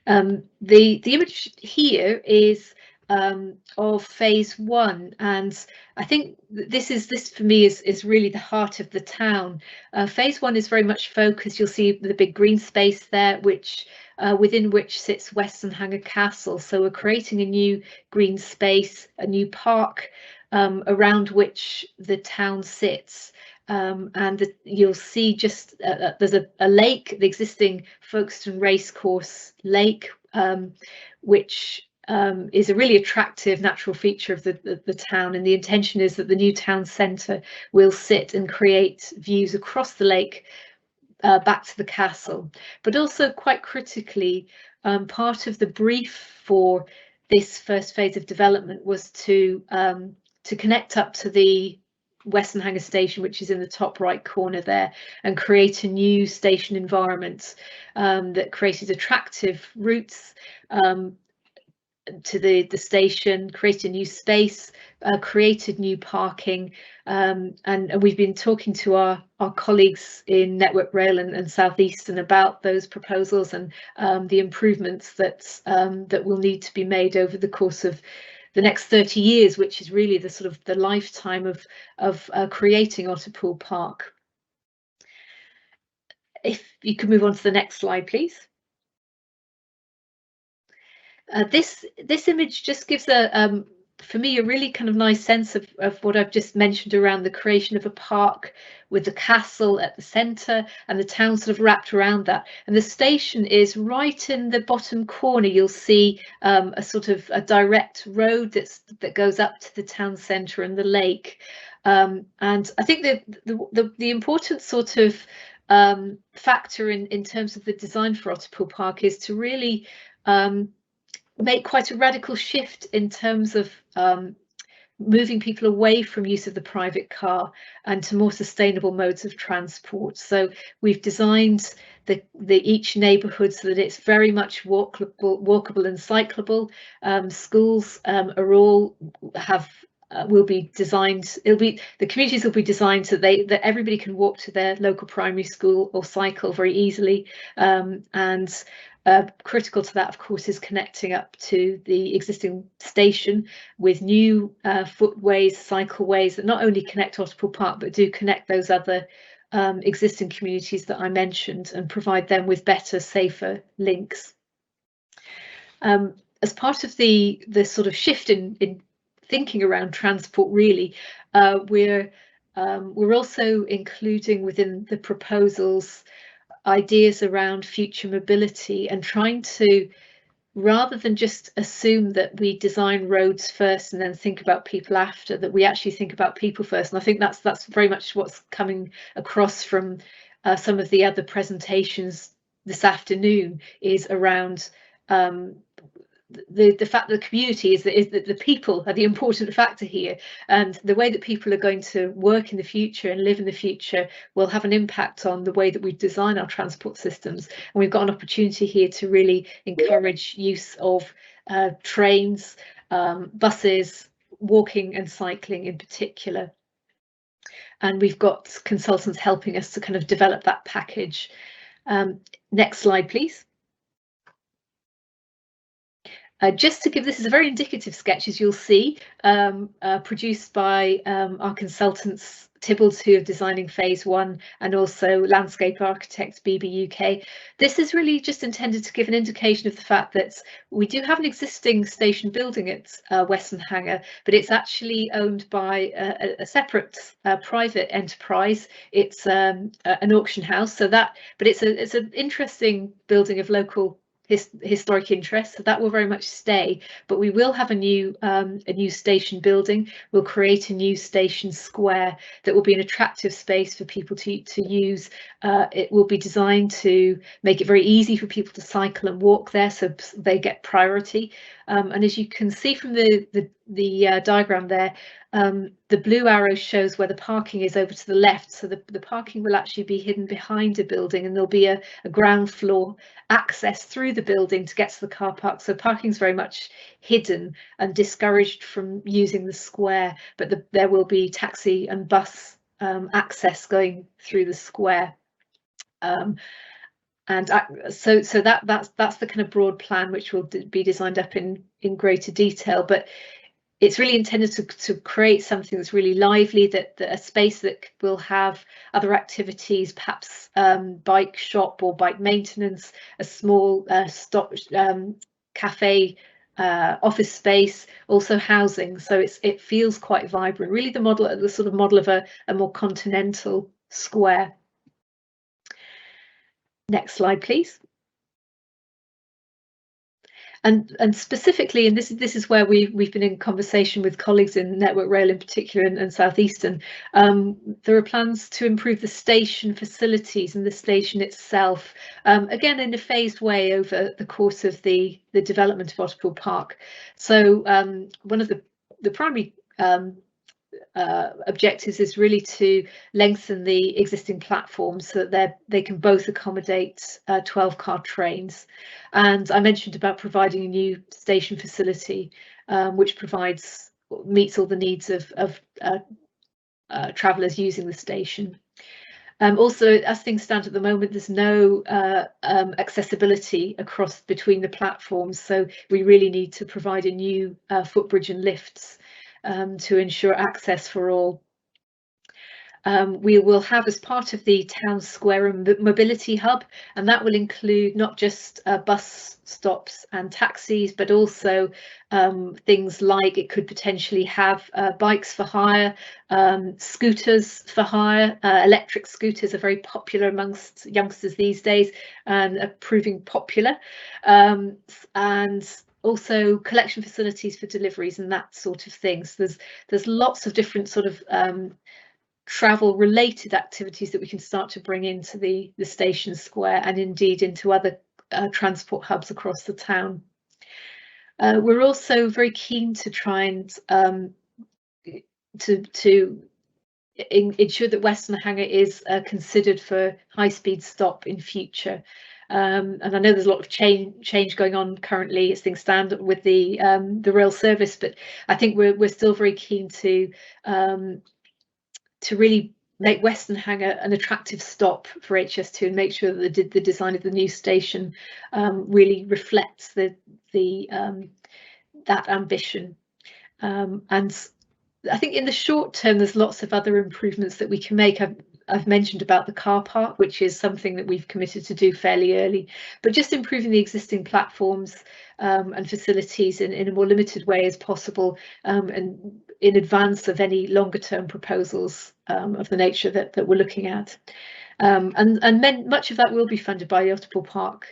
The image here is of phase 1, and I think this for me is really the heart of the town. Phase 1 is very much focused. You'll see the big green space there, which within which sits Western Hanger Castle. So we're creating a new green space, a new park around which the town sits. You'll see just there's a lake, the existing Folkestone Racecourse Lake, which is a really attractive natural feature of the town, and the intention is that the new town centre will sit and create views across the lake back to the castle. But also, quite critically, part of the brief for this first phase of development was to connect up to the Western Hanger station, which is in the top right corner there, and create a new station environment that created attractive routes to the station, created a new space, created new parking, and we've been talking to our colleagues in Network Rail and Southeastern about those proposals and the improvements that will need to be made over the course of the next 30 years, which is really the sort of the lifetime of creating Otterpool Park. If you could move on to the next slide, please. This image just gives for me a really kind of nice sense of what I've just mentioned around the creation of a park with the castle at the centre and the town sort of wrapped around that. And the station is right in the bottom corner. You'll see a sort of a direct road that goes up to the town centre and the lake. And I think the important sort of factor in terms of the design for Otterpool Park is to really make quite a radical shift in terms of moving people away from use of the private car and to more sustainable modes of transport. So we've designed each neighbourhood so that it's very much walkable and cyclable. Schools are all will be designed. The communities will be designed so that everybody can walk to their local primary school or cycle very easily. Critical to that, of course, is connecting up to the existing station with new footways, cycleways that not only connect Otterpool Park, but do connect those other existing communities that I mentioned and provide them with better, safer links. As part of the sort of shift in thinking around transport, really, we're also including within the proposals ideas around future mobility and trying to, rather than just assume that we design roads first and then think about people after, that we actually think about people first. And I think that's very much what's coming across from some of the other presentations this afternoon, is around the fact that the community is that the people are the important factor here, and the way that people are going to work in the future and live in the future will have an impact on the way that we design our transport systems. And we've got an opportunity here to really encourage use of trains, buses, walking and cycling in particular. And we've got consultants helping us to kind of develop that package. Next slide, please. Just to give, this is a very indicative sketch, as you'll see, produced by our consultants Tibbles, who are designing phase 1, and also landscape architect BB UK. This is really just intended to give an indication of the fact that we do have an existing station building at Weston Hanger, but it's actually owned by a separate private enterprise. It's an auction house, so that, but it's an interesting building of local historic interest, so that will very much stay, but we will have a new station building. We'll create a new station square that will be an attractive space for people to use. It will be designed to make it very easy for people to cycle and walk there, so they get priority. And as you can see from the diagram there, the blue arrow shows where the parking is over to the left, so the parking will actually be hidden behind a building, and there'll be a ground floor access through the building to get to the car park. So parking is very much hidden and discouraged from using the square, but there will be taxi and bus access going through the square. And so that's the kind of broad plan, which will be designed up in greater detail, but it's really intended to create something that's really lively, that a space that will have other activities, perhaps bike shop or bike maintenance, a small stop cafe, office space, also housing. So it feels quite vibrant, really the sort of model of a more continental square. Next slide, please. And specifically, and this is where we've been in conversation with colleagues in Network Rail in particular and Southeastern. There are plans to improve the station facilities and the station itself, again in a phased way over the course of the development of Otterpool Park. So one of the primary objectives is really to lengthen the existing platforms so that they can both accommodate 12-car trains. And I mentioned about providing a new station facility, which meets all the needs of travellers using the station. Also, as things stand at the moment, there's no accessibility between the platforms, so we really need to provide a new footbridge and lifts to ensure access for all. We will have, as part of the town square, a mobility hub, and that will include not just bus stops and taxis, but also things like it could potentially have bikes for hire, scooters for hire. Electric scooters are very popular amongst youngsters these days and are proving popular, and also collection facilities for deliveries and that sort of thing. So there's lots of different sort of travel related activities that we can start to bring into the station square, and indeed into other transport hubs across the town. We're also very keen to try and to ensure that Weston Hanger is considered for high-speed stop in future. And I know there's a lot of change going on currently as things stand with the rail service, but I think we're still very keen to really make Weston Hanger an attractive stop for HS2 and make sure that the design of the new station really reflects that ambition. And I think in the short term, there's lots of other improvements that we can make. I've mentioned about the car park, which is something that we've committed to do fairly early, but just improving the existing platforms and facilities in a more limited way as possible, and in advance of any longer term proposals of the nature that we're looking at. And much of that will be funded by the Otterpool Park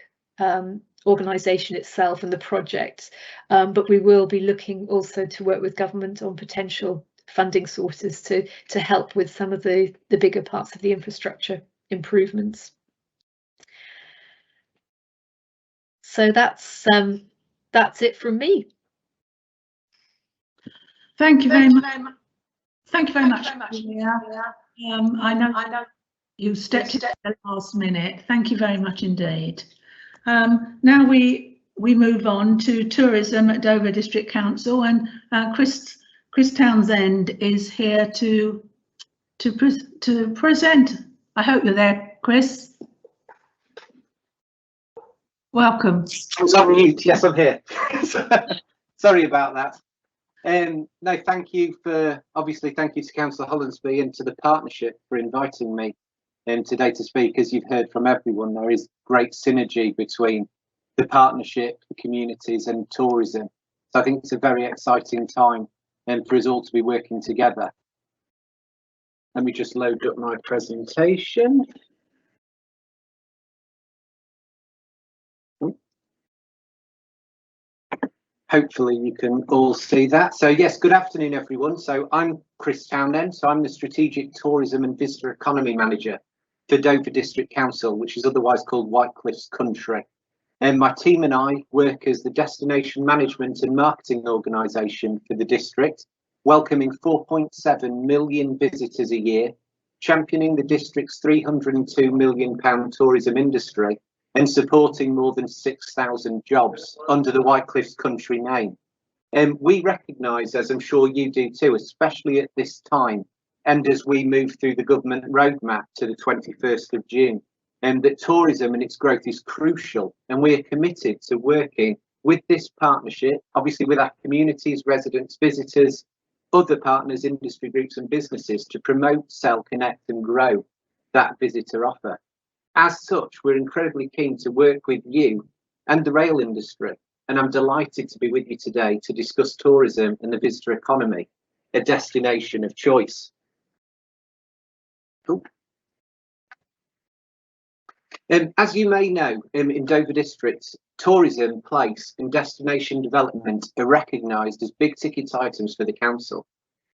organisation itself and the project, but we will be looking also to work with government on potential funding sources to help with some of the bigger parts of the infrastructure improvements. So that's that's it from me. Thank you very much. Thank you very much, Julia. I know you stepped in at the last minute. Thank you very much indeed. Now we move on to tourism at Dover District Council, and Chris Townsend is here to present. I hope you're there, Chris. Welcome. I was on mute. Yes, I'm here. Sorry about that. No, thank you to Councillor Hollandsby and to the partnership for inviting me today to speak. As you've heard from everyone, there is great synergy between the partnership, the communities and tourism. So I think it's a very exciting time for us all to be working together. Let me just load up my presentation. Hopefully you can all see that. So yes, good afternoon everyone. So I'm Chris Townsend. So I'm the Strategic Tourism and Visitor Economy Manager for Dover District Council, which is otherwise called Whitecliffs Country. And my team and I work as the Destination Management and Marketing Organisation for the district, welcoming 4.7 million visitors a year, championing the district's £302 million tourism industry, and supporting more than 6,000 jobs under the Whitecliffs Country name. And we recognise, as I'm sure you do too, especially at this time, and as we move through the government roadmap to the 21st of June, that tourism and its growth is crucial. And we are committed to working with this partnership, obviously with our communities, residents, visitors, other partners, industry groups and businesses to promote, sell, connect and grow that visitor offer. As such, we're incredibly keen to work with you and the rail industry, and I'm delighted to be with you today to discuss tourism and the visitor economy, a destination of choice. Cool. As you may know, in Dover District, tourism, place and destination development are recognised as big ticket items for the council,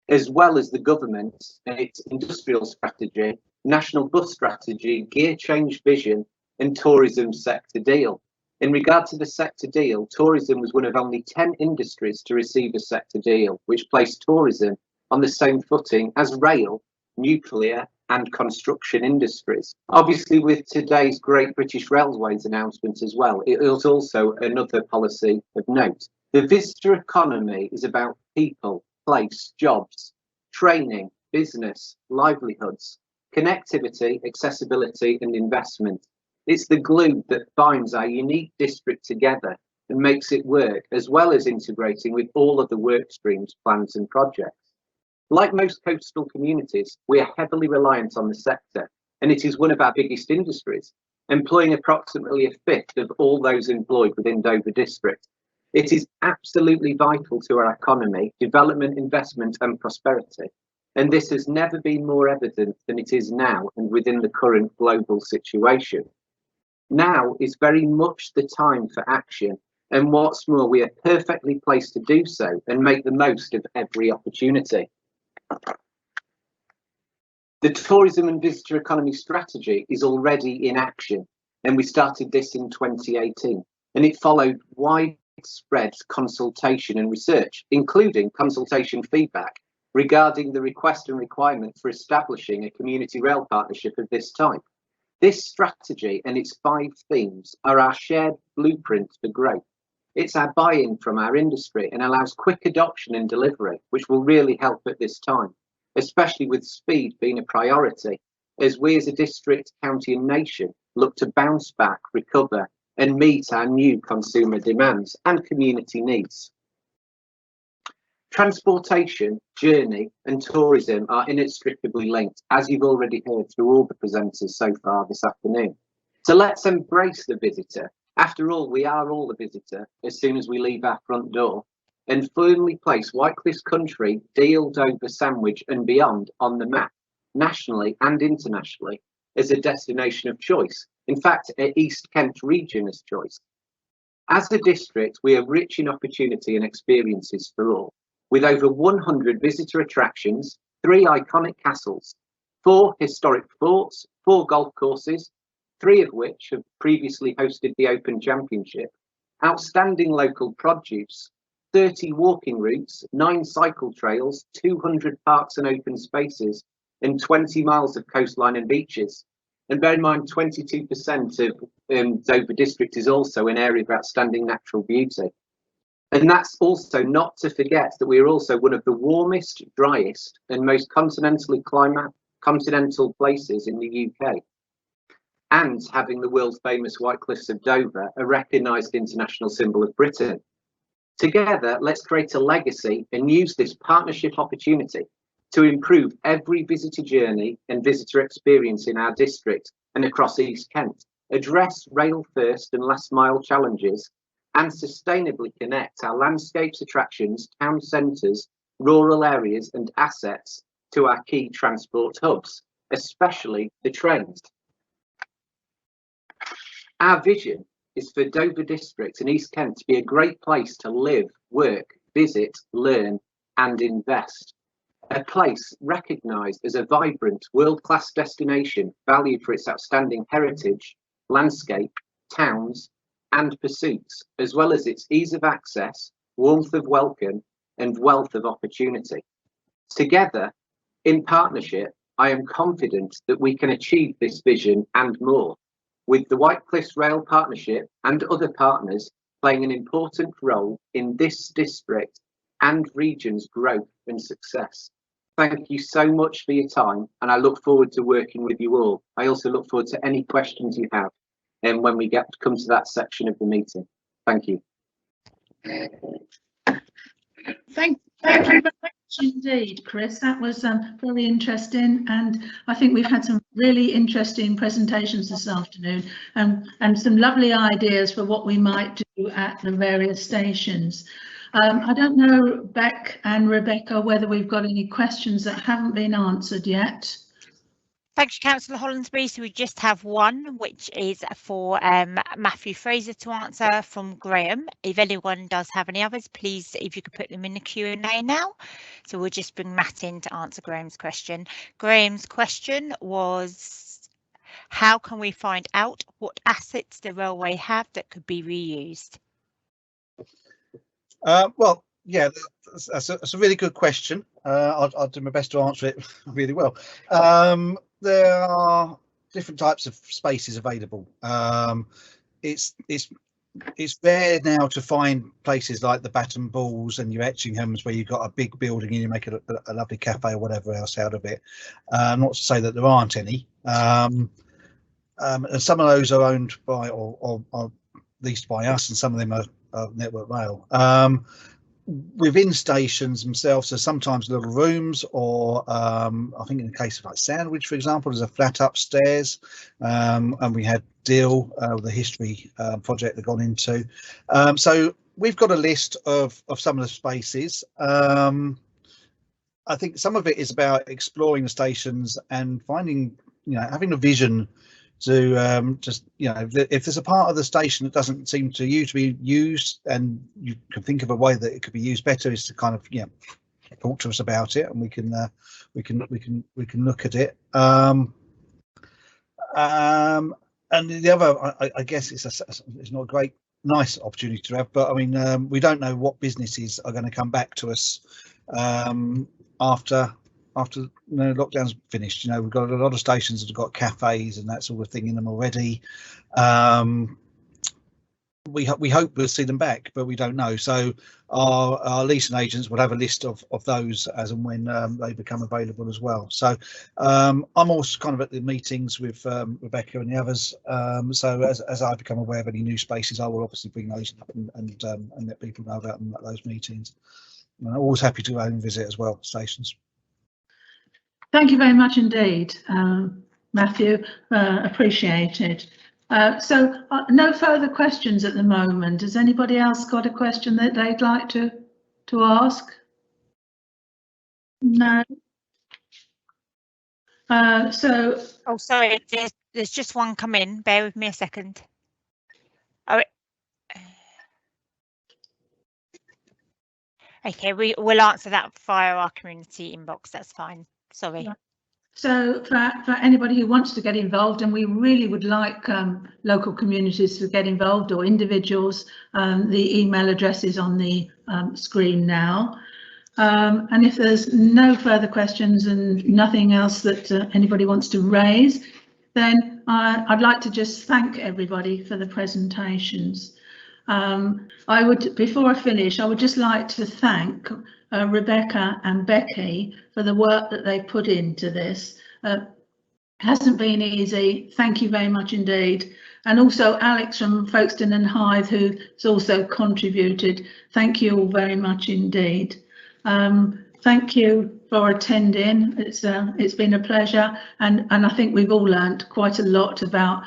as well as the government and its industrial strategy, national bus strategy, gear change vision and tourism sector deal. In regard to the sector deal, tourism was one of only 10 industries to receive a sector deal, which placed tourism on the same footing as rail, nuclear and construction industries. Obviously, with today's Great British Railways announcement as well, it is also another policy of note. The visitor economy is about people, place, jobs, training, business, livelihoods, connectivity, accessibility and investment. It's the glue that binds our unique district together and makes it work, as well as integrating with all of the work streams, plans and projects. Like most coastal communities, we are heavily reliant on the sector, and it is one of our biggest industries, employing approximately a fifth of all those employed within Dover District. It is absolutely vital to our economy, development, investment and prosperity. And this has never been more evident than it is now and within the current global situation. Now is very much the time for action. And what's more, we are perfectly placed to do so and make the most of every opportunity. The Tourism and Visitor Economy Strategy is already in action, and we started this in 2018, and it followed widespread consultation and research, including consultation feedback regarding the request and requirement for establishing a community rail partnership of this type. This strategy and its 5 themes are our shared blueprint for growth. It's our buy-in from our industry and allows quick adoption and delivery, which will really help at this time, especially with speed being a priority, as we as a district, county and nation look to bounce back, recover and meet our new consumer demands and community needs. Transportation, journey and tourism are inextricably linked, as you've already heard through all the presenters so far this afternoon. So let's embrace the visitor. After all, we are all a visitor as soon as we leave our front door, and firmly place Whitecliffs Country, Deal, Dover, Sandwich and beyond on the map, nationally and internationally, as a destination of choice. In fact, a East Kent region as choice. As a district, we are rich in opportunity and experiences for all, with over 100 visitor attractions, 3 iconic castles, 4 historic forts, 4 golf courses, 3 of which have previously hosted the Open Championship, outstanding local produce, 30 walking routes, 9 cycle trails, 200 parks and open spaces, and 20 miles of coastline and beaches. And bear in mind, 22% of Dover District is also an area of outstanding natural beauty. And that's also not to forget that we are also one of the warmest, driest, and most continental places in the UK. And having the world famous White Cliffs of Dover, a recognised international symbol of Britain. Together, let's create a legacy and use this partnership opportunity to improve every visitor journey and visitor experience in our district and across East Kent, address rail first and last mile challenges, and sustainably connect our landscapes, attractions, town centres, rural areas and assets to our key transport hubs, especially the trains. Our vision is for Dover District and East Kent to be a great place to live, work, visit, learn and invest. A place recognised as a vibrant, world-class destination valued for its outstanding heritage, landscape, towns and pursuits, as well as its ease of access, warmth of welcome and wealth of opportunity. Together, in partnership, I am confident that we can achieve this vision and more, with the White Cliffs Rail Partnership and other partners playing an important role in this district and region's growth and success. Thank you so much for your time, and I look forward to working with you all. I also look forward to any questions you have and when we come to that section of the meeting. Thank you. Thank you very much indeed, Chris. That was very interesting, and I think we've had some really interesting presentations this afternoon, and some lovely ideas for what we might do at the various stations. I don't know, Beck and Rebecca, whether we've got any questions that haven't been answered yet. Thanks, Councillor Hollandsby. So we just have one, which is for Matthew Fraser to answer from Graham. If anyone does have any others, please, if you could put them in the Q&A now. So we'll just bring Matt in to answer Graham's question. Graham's question was, how can we find out what assets the railway have that could be reused? Well, yeah, that's a really good question. I'll do my best to answer it really well. There are different types of spaces available. It's rare now to find places like the Baton Balls and your Etchinghams where you've got a big building and you make a lovely cafe or whatever else out of it. Not to say that there aren't any. And some of those are owned by or leased by us, and some of them are Network Rail. Within stations themselves, there's sometimes little rooms, or I think in the case of like Sandwich, for example, there's a flat upstairs, and we had Dill, the history project they've gone into. So we've got a list of some of the spaces. I think some of it is about exploring the stations and finding, having a vision to just, if there's a part of the station that doesn't seem to you to be used, and you can think of a way that it could be used better, is to kind of talk to us about it, and we can look at it. And the other, I guess it's not a great nice opportunity to have, but I mean, we don't know what businesses are going to come back to us after lockdown's finished. We've got a lot of stations that have got cafes and that sort of thing in them already. We hope we'll see them back, but we don't know. So our leasing agents will have a list of those as and when they become available as well. So I'm also kind of at the meetings with Rebecca and the others. So as I become aware of any new spaces, I will obviously bring those up and let people know about them at those meetings. And I'm always happy to go and visit as well stations. Thank you very much indeed, Matthew. Appreciated. So no further questions at the moment. Has anybody else got a question that they'd like to ask? No. Oh, sorry, there's just one come in. Bear with me a second. Oh, okay, we'll answer that via our community inbox. That's fine. Sorry. So for anybody who wants to get involved, and we really would like local communities to get involved, or individuals, the email address is on the screen now. And if there's no further questions and nothing else that anybody wants to raise, then I'd like to just thank everybody for the presentations. I would, before I finish, I would just like to thank Rebecca and Becky for the work that they put into this. Hasn't been easy. Thank you very much indeed. And also Alex from Folkestone and Hythe, who's also contributed. Thank you all very much indeed. Thank you for attending. It's been a pleasure, and I think we've all learnt quite a lot about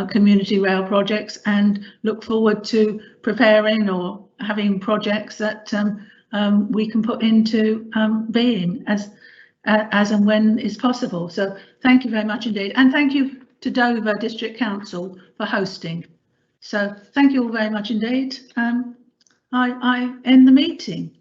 community rail projects, and look forward to preparing or having projects that we can put into being as and when is possible. So thank you very much indeed, and thank you to Dover District Council for hosting. So thank you all very much indeed. I end the meeting.